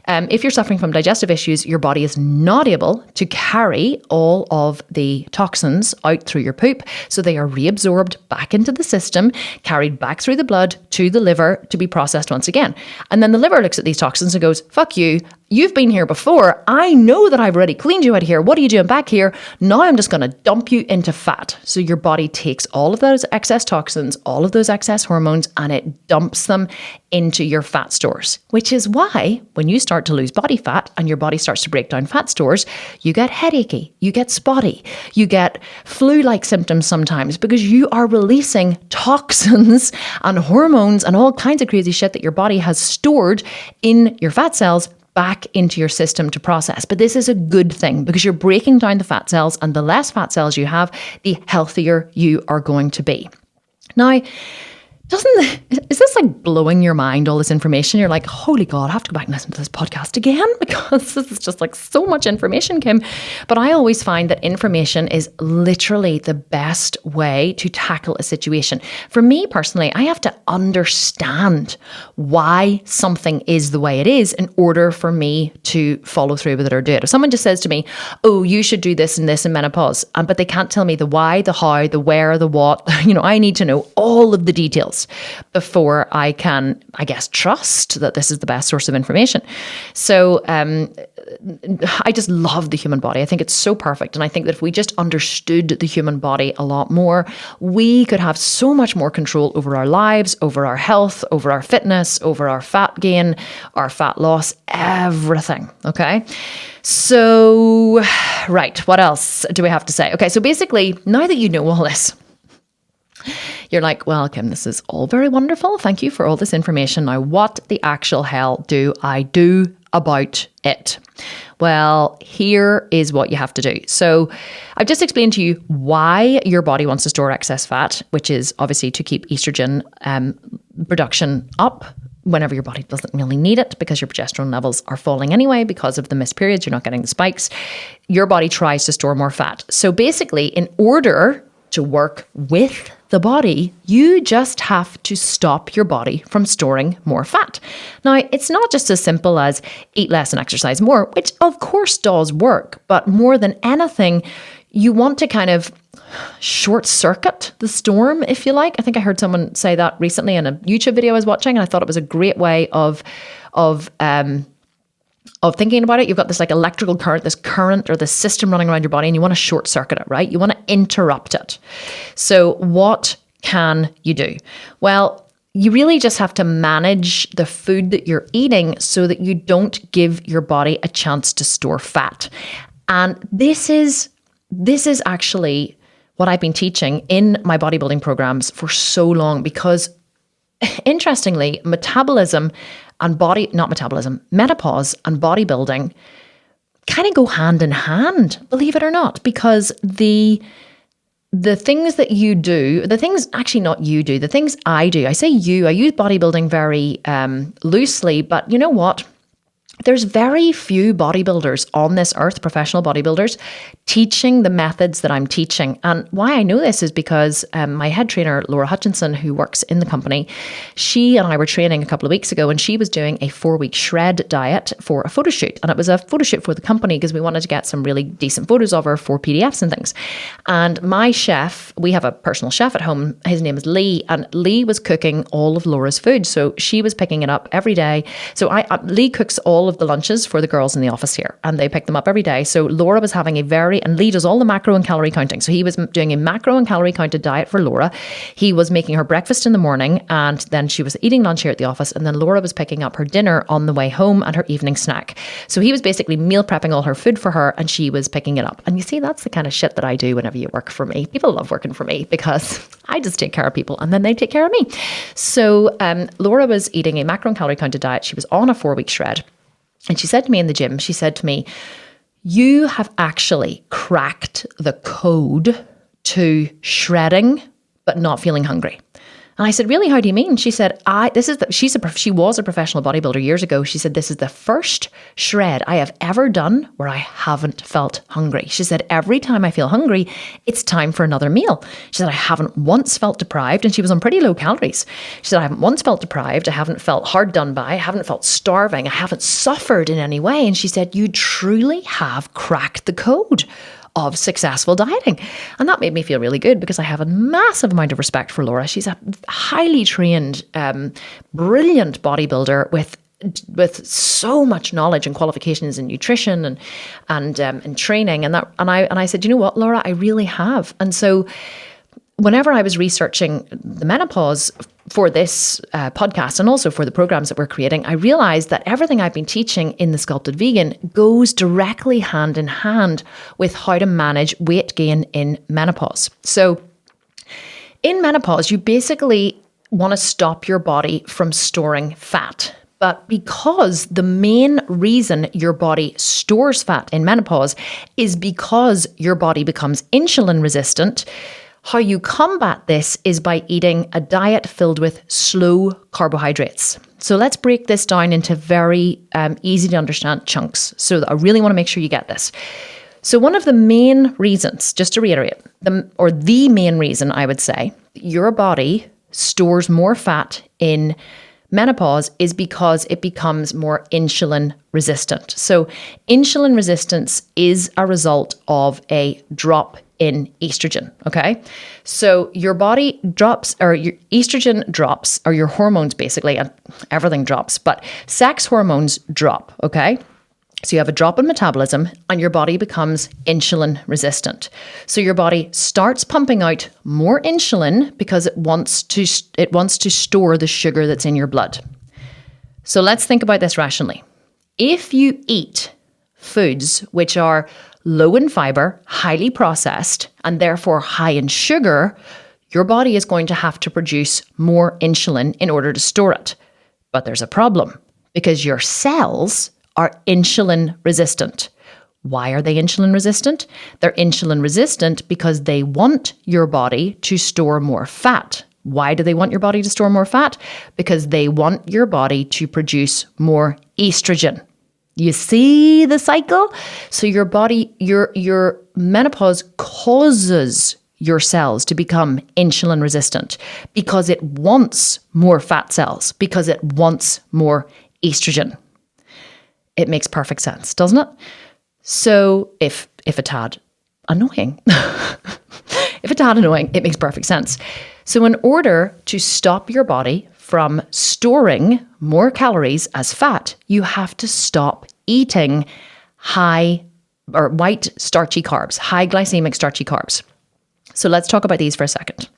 If you're suffering from digestive issues, your body is not able to carry all of the toxins out through your poop. So they are reabsorbed back into the system, carried back through the blood to the liver to be processed once again. And then the liver looks at these toxins and goes, fuck you. You've been here before. I know that I've already cleaned you out here. What are you doing back here? Now I'm just going to dump you into fat. So your body takes all of those excess toxins, all of those excess hormones, and it dumps them into your fat stores, which is why when you start to lose body fat and your body starts to break down fat stores, you get headachy, you get spotty, you get flu-like symptoms sometimes because you are releasing toxins and hormones and all kinds of crazy shit that your body has stored in your fat cells back into your system to process. But this is a good thing because you're breaking down the fat cells, and the less fat cells you have, the healthier you are going to be. Now, is this like blowing your mind, all this information? You're like, holy God, I have to go back and listen to this podcast again because this is just like so much information, Kim. But I always find that information is literally the best way to tackle a situation. For me personally, I have to understand why something is the way it is in order for me to follow through with it or do it. If someone just says to me, oh, you should do this and this in menopause, but they can't tell me the why, the how, the where, the what, I need to know all of the details before I can, I guess, trust that this is the best source of information. So I just love the human body. I think it's so perfect. And I think that if we just understood the human body a lot more, we could have so much more control over our lives, over our health, over our fitness, over our fat gain, our fat loss, everything. Okay. So, right. What else do we have to say? Okay. So basically, now that you know all this, you're like, well, Kim, this is all very wonderful. Thank you for all this information. Now, what the actual hell do I do about it? Well, here is what you have to do. So I've just explained to you why your body wants to store excess fat, which is obviously to keep estrogen production up whenever your body doesn't really need it because your progesterone levels are falling anyway because of the missed periods. You're not getting the spikes. Your body tries to store more fat. So basically, in order to work with the body, you just have to stop your body from storing more fat. Now, it's not just as simple as eat less and exercise more, which of course does work, but more than anything, you want to kind of short circuit the storm, if you like. I think I heard someone say that recently in a YouTube video I was watching, and I thought it was a great way of thinking about it. You've got this like electrical current, this current or this system running around your body, and you want to short circuit it, right? You want to interrupt it. So what can you do? Well, you really just have to manage the food that you're eating so that you don't give your body a chance to store fat. And this is actually what I've been teaching in my bodybuilding programs for so long, because interestingly, menopause and bodybuilding kind of go hand in hand, believe it or not, because the things that you do, the things actually not you do, the things I do, I say you, I use bodybuilding very loosely, but you know what? There's very few bodybuilders on this earth, professional bodybuilders, teaching the methods that I'm teaching. And why I know this is because my head trainer, Laura Hutchinson, who works in the company, she and I were training a couple of weeks ago, and she was doing a 4-week shred diet for a photo shoot. And it was a photo shoot for the company because we wanted to get some really decent photos of her for PDFs and things. And my chef, we have a personal chef at home, his name is Lee, and Lee was cooking all of Laura's food. So she was picking it up every day. So Lee cooks all of of the lunches for the girls in the office here, and they pick them up every day. So Laura was having and Lee does all the macro and calorie counting. So he was doing a macro and calorie counted diet for Laura. He was making her breakfast in the morning, and then she was eating lunch here at the office, and then Laura was picking up her dinner on the way home and her evening snack. So he was basically meal prepping all her food for her, and she was picking it up. And you see, that's the kind of shit that I do whenever you work for me. People love working for me because I just take care of people and then they take care of me. So Laura was eating a macro and calorie counted diet. She was on a 4-week shred. And she said to me in the gym, she said to me, you have actually cracked the code to shredding but not feeling hungry. And I said, really, how do you mean? She said, she was a professional bodybuilder years ago. She said, this is the first shred I have ever done where I haven't felt hungry. She said, every time I feel hungry, it's time for another meal. She said, I haven't once felt deprived, and she was on pretty low calories. She said, I haven't once felt deprived. I haven't felt hard done by. I haven't felt starving. I haven't suffered in any way. And she said, you truly have cracked the code of successful dieting. And that made me feel really good because I have a massive amount of respect for Laura. She's a highly trained, brilliant bodybuilder with so much knowledge and qualifications in nutrition and training. And I said, you know what, Laura, I really have. And so whenever I was researching the menopause for this podcast and also for the programs that we're creating, I realized that everything I've been teaching in the Sculpted Vegan goes directly hand in hand with how to manage weight gain in menopause. So in menopause, you basically want to stop your body from storing fat. But because the main reason your body stores fat in menopause is because your body becomes insulin resistant, how you combat this is by eating a diet filled with slow carbohydrates. So let's break this down into very easy to understand chunks. So I really want to make sure you get this. So one of the main reasons, just to reiterate, the main reason I would say your body stores more fat in menopause is because it becomes more insulin resistant. So insulin resistance is a result of a drop in estrogen, okay? So your body drops, or your estrogen drops, or your hormones basically, and everything drops, but sex hormones drop, okay? So you have a drop in metabolism and your body becomes insulin resistant. So your body starts pumping out more insulin because it wants to store the sugar that's in your blood. So let's think about this rationally. If you eat foods which are low in fiber, highly processed, and therefore high in sugar, your body is going to have to produce more insulin in order to store it. But there's a problem because your cells are insulin resistant. Why are they insulin resistant? They're insulin resistant because they want your body to store more fat. Why do they want your body to store more fat? Because they want your body to produce more estrogen. You see the cycle? So your body, your menopause causes your cells to become insulin resistant because it wants more fat cells, because it wants more estrogen. It makes perfect sense, doesn't it? So if a tad annoying, it makes perfect sense. So in order to stop your body from storing more calories as fat, you have to stop eating high or white starchy carbs, high glycemic starchy carbs. So let's talk about these for a second.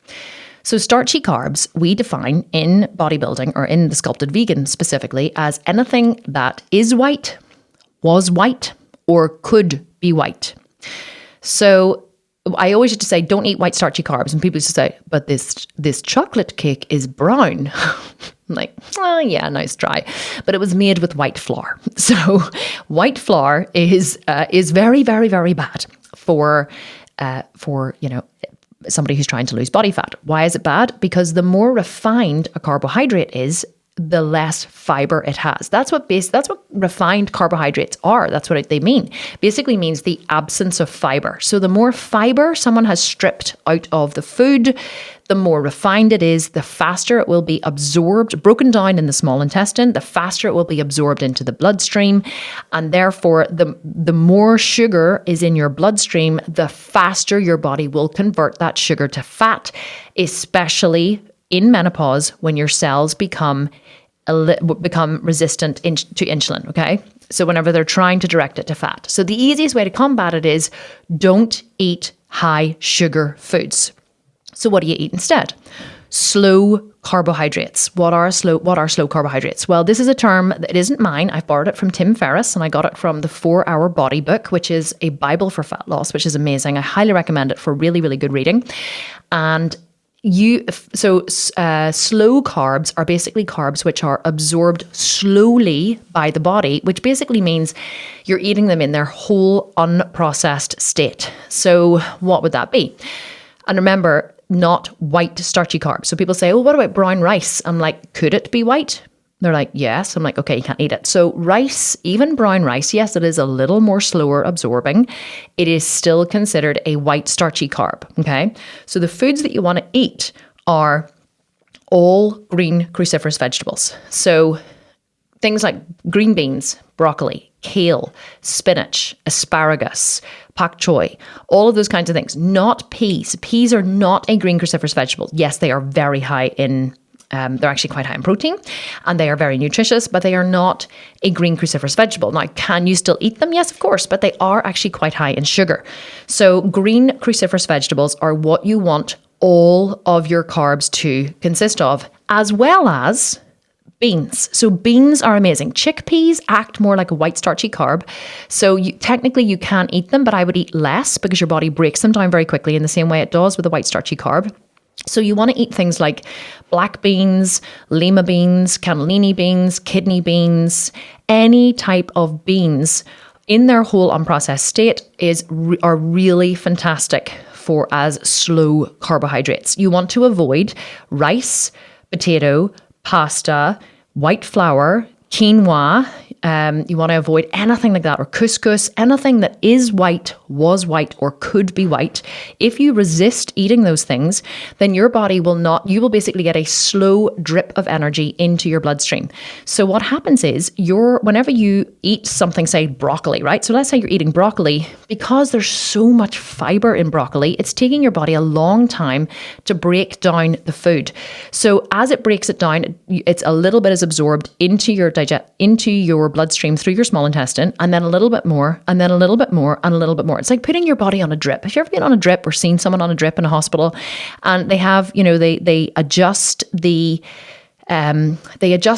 So starchy carbs, we define in bodybuilding or in the Sculpted Vegan specifically as anything that is white, was white, or could be white. So I always used to say, don't eat white starchy carbs. And people used to say, but this chocolate cake is brown. I'm like, oh yeah, nice try. But it was made with white flour. So white flour is very, very, very bad for somebody who's trying to lose body fat. Why is it bad? Because the more refined a carbohydrate is, the less fiber it has. That's what refined carbohydrates are. That's what they mean. Basically means the absence of fiber. So the more fiber someone has stripped out of the food, the more refined it is, the faster it will be absorbed, broken down in the small intestine, the faster it will be absorbed into the bloodstream. And therefore, the more sugar is in your bloodstream, the faster your body will convert that sugar to fat, especially in menopause when your cells become become resistant to insulin, okay? So whenever they're trying to direct it to fat. So the easiest way to combat it is don't eat high sugar foods. So what do you eat instead? Slow carbohydrates. What are slow carbohydrates? Well, this is a term that isn't mine. I borrowed it from Tim Ferriss, and I got it from the 4-Hour Body book, which is a Bible for fat loss, which is amazing. I highly recommend it for really, really good reading. And slow carbs are basically carbs which are absorbed slowly by the body, which basically means you're eating them in their whole unprocessed state. So what would that be? And remember, not white starchy carbs. So people say, oh, what about brown rice? I'm like, could it be white? They're like, yes. I'm like, okay, you can't eat it. So rice, even brown rice, yes, it is a little more slower absorbing. It is still considered a white starchy carb, okay? So the foods that you want to eat are all green cruciferous vegetables. So things like green beans, broccoli, kale, spinach, asparagus, pak choi, all of those kinds of things. Not peas. Peas are not a green cruciferous vegetable. Yes, they are very high in, they're actually quite high in protein, and they are very nutritious, but they are not a green cruciferous vegetable. Now, can you still eat them? Yes, of course, but they are actually quite high in sugar. So green cruciferous vegetables are what you want all of your carbs to consist of, as well as beans. So beans are amazing. Chickpeas act more like a white starchy carb. So technically you can eat them, but I would eat less because your body breaks them down very quickly in the same way it does with a white starchy carb. So you want to eat things like black beans, lima beans, cannellini beans, kidney beans, any type of beans in their whole unprocessed state are really fantastic for as slow carbohydrates. You want to avoid rice, potato, pasta, white flour, quinoa. You want to avoid anything like that, or couscous, anything that is white, was white, or could be white. If you resist eating those things, then your body will not, you will basically get a slow drip of energy into your bloodstream. So what happens is whenever you eat something, say broccoli, right? So let's say you're eating broccoli, because there's so much fiber in broccoli, it's taking your body a long time to break down the food. So as it breaks it down, it's a little bit is absorbed into your bloodstream through your small intestine, and then a little bit more, and then a little bit more, and a little bit more. It's like putting your body on a drip. Have you ever been on a drip or seen someone on a drip in a hospital? And they have, they adjust the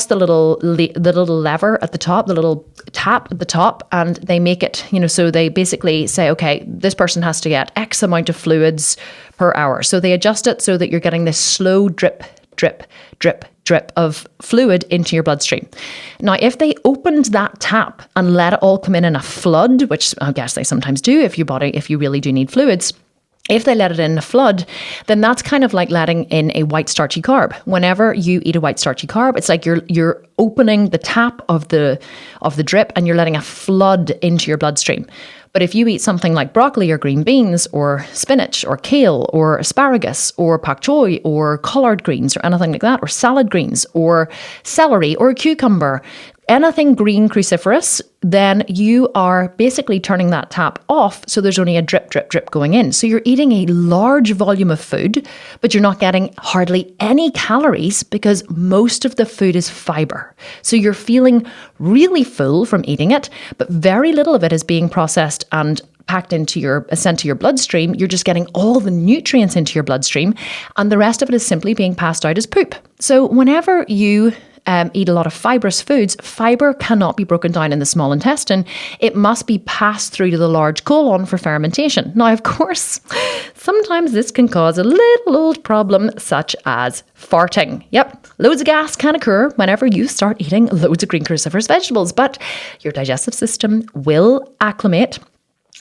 little lever at the top, the little tap at the top, and they make it, so they basically say, okay, this person has to get X amount of fluids per hour. So they adjust it so that you're getting this slow drip, drip, drip, drip of fluid into your bloodstream. Now, if they opened that tap and let it all come in a flood, which I guess they sometimes do if you really do need fluids, if they let it in a flood, then that's kind of like letting in a white starchy carb. Whenever you eat a white starchy carb, it's like you're opening the tap of the drip and you're letting a flood into your bloodstream. But if you eat something like broccoli or green beans or spinach or kale or asparagus or pak choi or collard greens or anything like that, or salad greens or celery or cucumber, anything green cruciferous, then you are basically turning that tap off, so there's only a drip, drip, drip going in. So you're eating a large volume of food, but you're not getting hardly any calories because most of the food is fiber. So you're feeling really full from eating it, but very little of it is being processed and packed into sent to your bloodstream. You're just getting all the nutrients into your bloodstream, and the rest of it is simply being passed out as poop. So whenever you eat a lot of fibrous foods, fiber cannot be broken down in the small intestine. It must be passed through to the large colon for fermentation. Now, of course, sometimes this can cause a little old problem such as farting. Yep, loads of gas can occur whenever you start eating loads of green cruciferous vegetables, but your digestive system will acclimate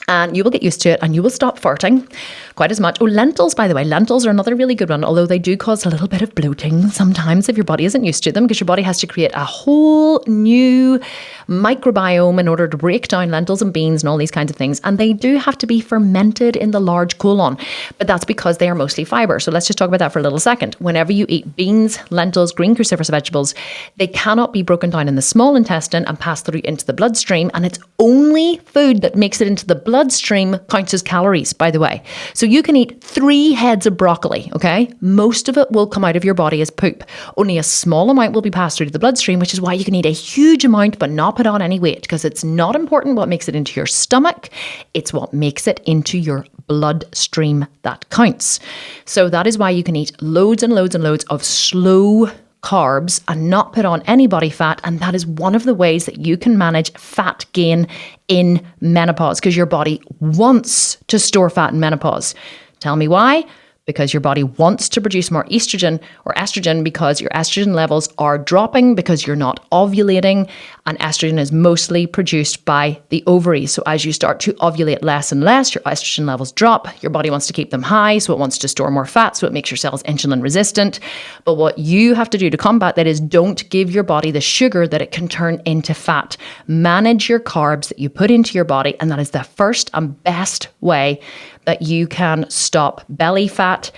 and you will get used to it and you will stop farting quite as much. Oh, lentils, by the way. Lentils are another really good one, although they do cause a little bit of bloating sometimes if your body isn't used to them, because your body has to create a whole new microbiome in order to break down lentils and beans and all these kinds of things. And they do have to be fermented in the large colon, but that's because they are mostly fiber. So let's just talk about that for a little second. Whenever you eat beans, lentils, green cruciferous vegetables, they cannot be broken down in the small intestine and passed through into the bloodstream. And it's only food that makes it into the bloodstream bloodstream counts as calories, by the way. So you can eat 3 heads of broccoli, okay? Most of it will come out of your body as poop. Only a small amount will be passed through to the bloodstream, which is why you can eat a huge amount but not put on any weight, because it's not important what makes it into your stomach. It's what makes it into your bloodstream that counts. So that is why you can eat loads and loads and loads of slow carbs and not put on any body fat. And that is one of the ways that you can manage fat gain in menopause, because your body wants to store fat in menopause. Tell me why? Because your body wants to produce more estrogen or estrogen, because your estrogen levels are dropping because you're not ovulating, and estrogen is mostly produced by the ovaries. So as you start to ovulate less and less, your estrogen levels drop. Your body wants to keep them high, so it wants to store more fat, so it makes your cells insulin resistant. But what you have to do to combat that is don't give your body the sugar that it can turn into fat. Manage your carbs that you put into your body, and that is the first and best way that you can stop belly fat,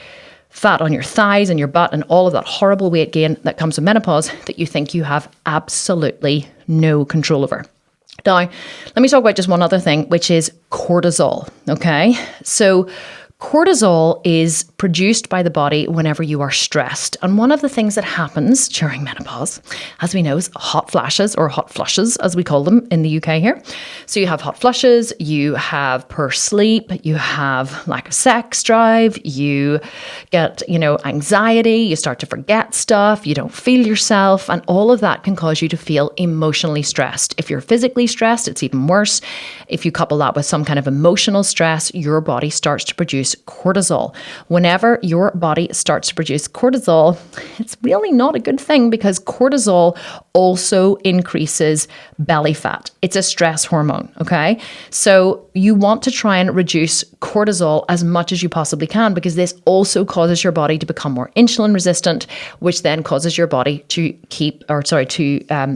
fat on your thighs and your butt, and all of that horrible weight gain that comes with menopause that you think you have absolutely no control over. Now, let me talk about just one other thing, which is cortisol, okay? So cortisol is produced by the body whenever you are stressed. And one of the things that happens during menopause, as we know, is hot flashes, or hot flushes, as we call them in the UK here. So you have hot flushes, you have poor sleep, you have lack of sex drive, you get, anxiety, you start to forget stuff, you don't feel yourself, and all of that can cause you to feel emotionally stressed. If you're physically stressed, it's even worse. If you couple that with some kind of emotional stress, your body starts to produce cortisol. Whenever your body starts to produce cortisol, it's really not a good thing, because cortisol also increases belly fat. It's a stress hormone, okay? So you want to try and reduce cortisol as much as you possibly can, because this also causes your body to become more insulin resistant, which then causes your body to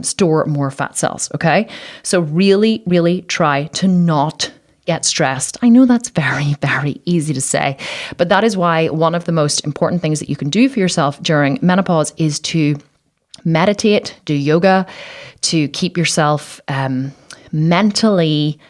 store more fat cells, okay? So really, really try to not get stressed. I know that's very, very easy to say, but that is why one of the most important things that you can do for yourself during menopause is to meditate, do yoga, to keep yourself mentally,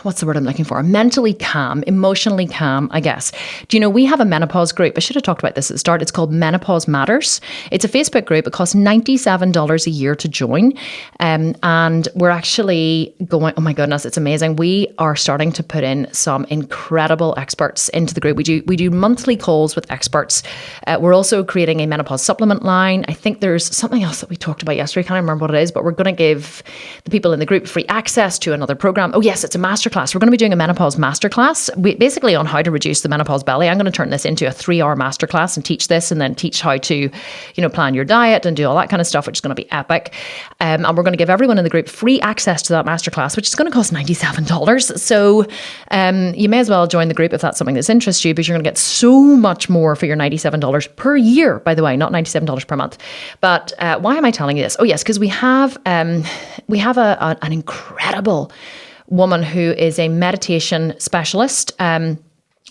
what's the word I'm looking for? Mentally calm, emotionally calm, I guess. Do you know, we have a menopause group. I should have talked about this at the start. It's called Menopause Matters. It's a Facebook group. It costs $97 a year to join. And we're actually going, oh my goodness, it's amazing. We are starting to put in some incredible experts into the group. We do monthly calls with experts. We're also creating a menopause supplement line. I think there's something else that we talked about yesterday. I can't remember what it is, but we're going to give the people in the group free access to another program. Oh yes, it's a masterclass. We're going to be doing a menopause masterclass, basically on how to reduce the menopause belly. I'm going to turn this into a 3-hour masterclass and teach this, and then teach how to, plan your diet and do all that kind of stuff, which is going to be epic. And we're going to give everyone in the group free access to that masterclass, which is going to cost $97. So you may as well join the group if that's something that interests you, because you're going to get so much more for your $97 per year, by the way, not $97 per month. But why am I telling you this? Oh yes, because we have an incredible woman who is a meditation specialist.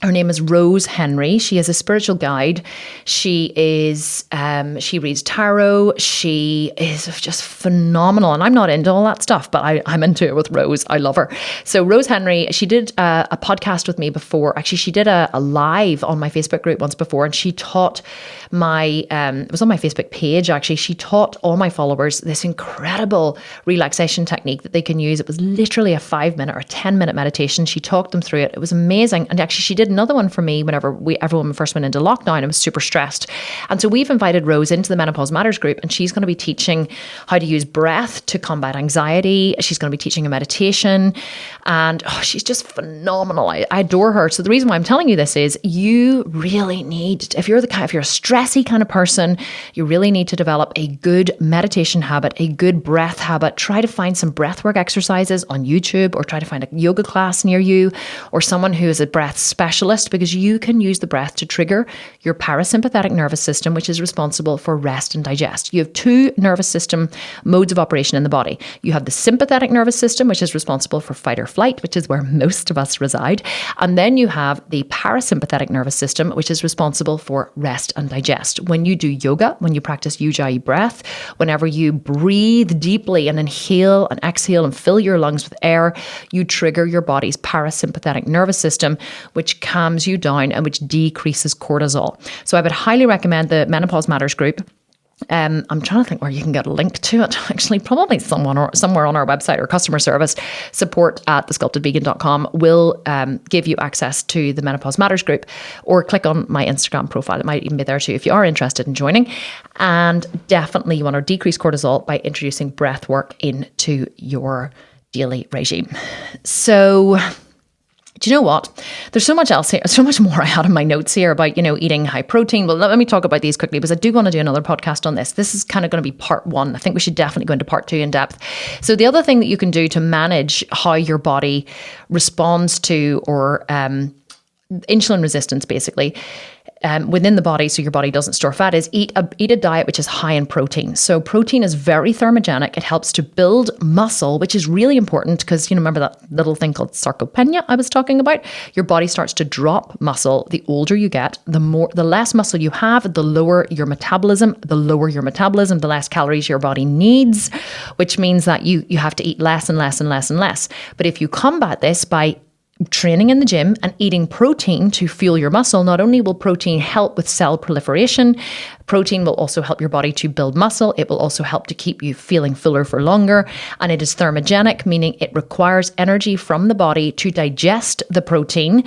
Her name is Rose Henry. She is a spiritual guide. She reads tarot. She is just phenomenal. And I'm not into all that stuff, but I'm into it with Rose. I love her. So Rose Henry, she did a podcast with me before. Actually, she did a live on my Facebook group once before, and she taught it was on my Facebook page, actually. She taught all my followers this incredible relaxation technique that they can use. It was literally a 5-minute or a 10-minute meditation. She talked them through it. It was amazing. And actually, she did another one for me whenever everyone first went into lockdown. I was super stressed. And so we've invited Rose into the Menopause Matters group, and she's going to be teaching how to use breath to combat anxiety. She's going to be teaching a meditation, and she's just phenomenal. I adore her. So the reason why I'm telling you this is you really need, if you're a stressy kind of person, you really need to develop a good meditation habit, a good breath habit. Try to find some breathwork exercises on YouTube, or try to find a yoga class near you, or someone who is a breath specialist specialist because you can use the breath to trigger your parasympathetic nervous system, which is responsible for rest and digest. You have two nervous system modes of operation in the body. You have the sympathetic nervous system, which is responsible for fight or flight, which is where most of us reside. And then you have the parasympathetic nervous system, which is responsible for rest and digest. When you do yoga, when you practice Ujjayi breath, whenever you breathe deeply and inhale and exhale and fill your lungs with air, you trigger your body's parasympathetic nervous system, which calms you down and which decreases cortisol. So I would highly recommend the Menopause Matters group. I'm trying to think where you can get a link to it. Actually, probably somewhere on our website, or customer service support at thesculptedvegan.com will give you access to the Menopause Matters group, or click on my Instagram profile. It might even be there too if you are interested in joining. And definitely you want to decrease cortisol by introducing breath work into your daily regime. So, do you know what? There's so much else here, so much more I had in my notes here about, eating high protein. Well, let me talk about these quickly because I do want to do another podcast on this. This is kind of going to be part one. I think we should definitely go into part two in depth. So the other thing that you can do to manage how your body responds to or insulin resistance, basically, within the body, so your body doesn't store fat, is eat a diet which is high in protein. So protein is very thermogenic. It helps to build muscle, which is really important because, remember that little thing called sarcopenia I was talking about? Your body starts to drop muscle the older you get. The less muscle you have, the lower your metabolism. The lower your metabolism, the less calories your body needs, which means that you have to eat less and less and less and less. But if you combat this by training in the gym and eating protein to fuel your muscle, not only will protein help with cell proliferation, protein will also help your body to build muscle. It will also help to keep you feeling fuller for longer. And it is thermogenic, meaning it requires energy from the body to digest the protein.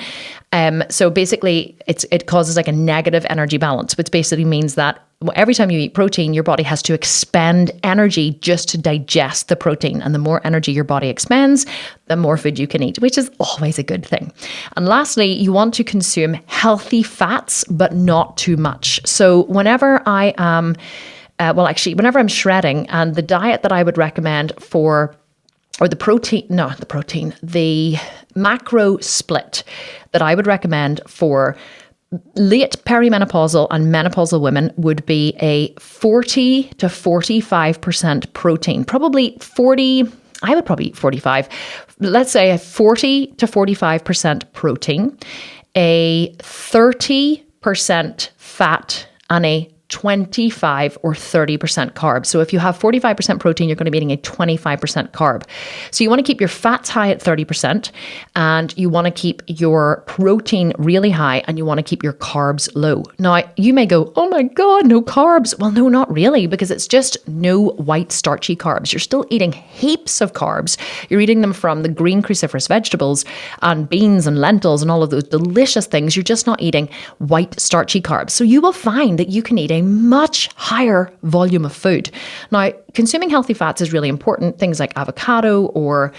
So basically, it causes like a negative energy balance, which basically means that every time you eat protein, your body has to expend energy just to digest the protein. And the more energy your body expends, the more food you can eat, which is always a good thing. And lastly, you want to consume healthy fats, but not too much. So whenever I'm shredding, and the diet that I would recommend the macro split that I would recommend for late perimenopausal and menopausal women would be a 40 to 45% protein, probably 40. I would probably eat 45. Let's say a 40 to 45% protein, a 30% fat, and a 25 or 30% carbs. So if you have 45% protein, you're going to be eating a 25% carb. So you want to keep your fats high at 30%, and you want to keep your protein really high, and you want to keep your carbs low. Now, you may go, oh my God, no carbs. Well, no, not really, because it's just no white starchy carbs. You're still eating heaps of carbs. You're eating them from the green cruciferous vegetables and beans and lentils and all of those delicious things. You're just not eating white starchy carbs. So you will find that you can eat a much higher volume of food. Now, consuming healthy fats is really important. Things like avocado or,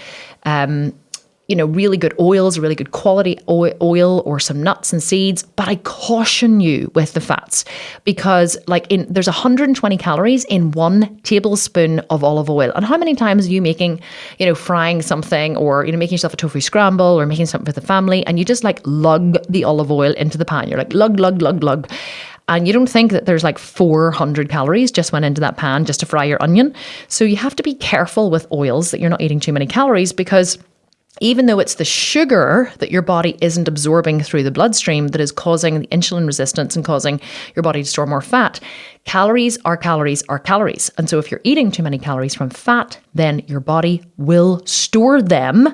really good oils, really good quality oil, or some nuts and seeds. But I caution you with the fats because there's 120 calories in 1 tablespoon of olive oil. And how many times are you making, frying something, or, making yourself a tofu scramble, or making something for the family, and you just lug the olive oil into the pan. You're like lug, lug, lug, lug. And you don't think that there's 400 calories just went into that pan just to fry your onion. So you have to be careful with oils that you're not eating too many calories, because even though it's the sugar that your body isn't absorbing through the bloodstream that is causing the insulin resistance and causing your body to store more fat, calories are calories are calories. And so if you're eating too many calories from fat, then your body will store them,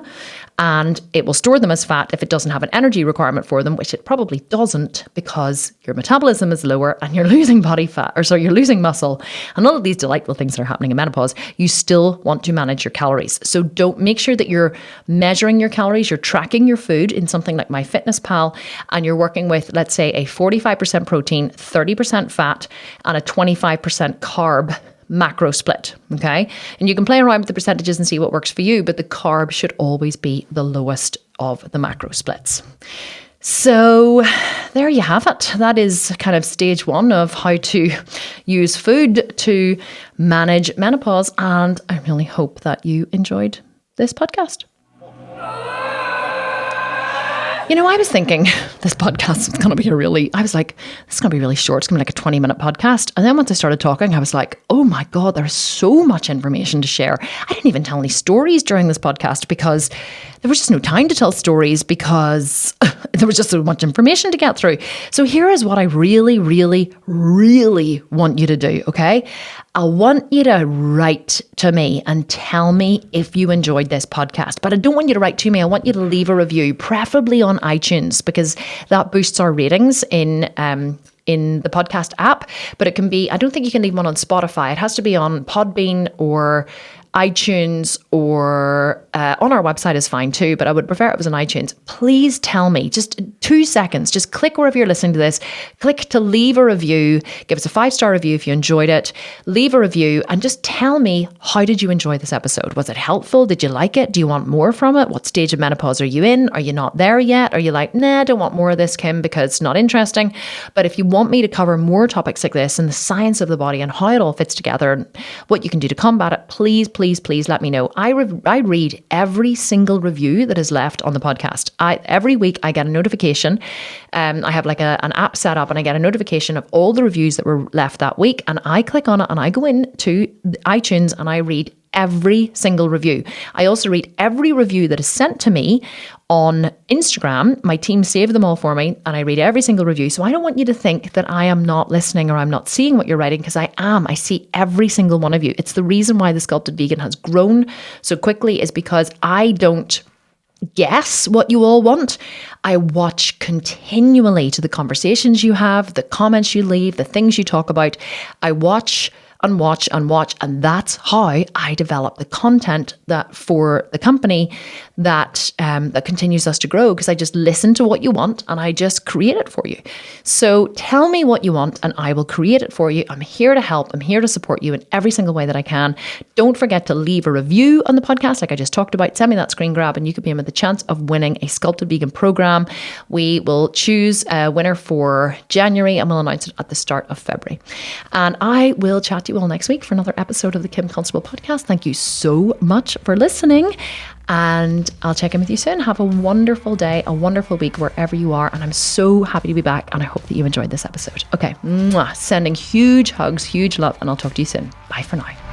and it will store them as fat if it doesn't have an energy requirement for them, which it probably doesn't, because your metabolism is lower and you're losing you're losing muscle and all of these delightful things that are happening in menopause. You still want to manage your calories. So make sure that you're measuring your calories, you're tracking your food in something like MyFitnessPal, and you're working with, let's say, a 45% protein, 30% fat, and a 25% carb macro split, okay? And you can play around with the percentages and see what works for you, but the carb should always be the lowest of the macro splits. So there you have it. That is kind of stage one of how to use food to manage menopause, and I really hope that you enjoyed this podcast. I was thinking this podcast is going to be this is going to be really short. It's going to be like a 20-minute podcast. And then once I started talking, I was like, oh my God, there's so much information to share. I didn't even tell any stories during this podcast because there was just no time to tell stories because there was just so much information to get through. So here is what I really, really, really want you to do, okay? I want you to write to me and tell me if you enjoyed this podcast. But I don't want you to write to me. I want you to leave a review, preferably on iTunes, because that boosts our ratings in the podcast app. But it can be, I don't think you can leave one on Spotify. It has to be on Podbean or iTunes, or on our website is fine too, but I would prefer it was on iTunes. Please tell me, just 2 seconds, just click wherever you're listening to this, click to leave a review, give us a 5-star review if you enjoyed it, leave a review and just tell me, how did you enjoy this episode? Was it helpful? Did you like it? Do you want more from it? What stage of menopause are you in? Are you not there yet? Are you like, nah, I don't want more of this, Kim, because it's not interesting? But if you want me to cover more topics like this and the science of the body and how it all fits together and what you can do to combat it, please let me know. I read every single review that is left on the podcast. Every week I get a notification. I have like an app set up and I get a notification of all the reviews that were left that week. And I click on it and I go into iTunes and I read every single review. I also read every review that is sent to me on Instagram. My team save them all for me and I read every single review. So I don't want you to think that I am not listening or I'm not seeing what you're writing, because I am. I see every single one of you. It's the reason why the Sculpted Vegan has grown so quickly, is because I don't guess what you all want. I watch continually to the conversations you have, the comments you leave, the things you talk about. I watch and watch and watch, and that's how I develop the content that for the company that continues us to grow, because I just listen to what you want and I just create it for you. So tell me what you want and I will create it for you. I'm here to help. I'm here to support you in every single way that I can. Don't forget to leave a review on the podcast like I just talked about. Send me that screen grab and you could be in with the chance of winning a Sculpted Vegan program. We will choose a winner for January and we'll announce it at the start of February. And I will chat to you all next week for another episode of the Kim Constable podcast. Thank you so much for listening. And I'll check in with you soon. Have a wonderful day, a wonderful week wherever you are. And I'm so happy to be back. And I hope that you enjoyed this episode. Okay. Sending huge hugs, huge love. And I'll talk to you soon. Bye for now.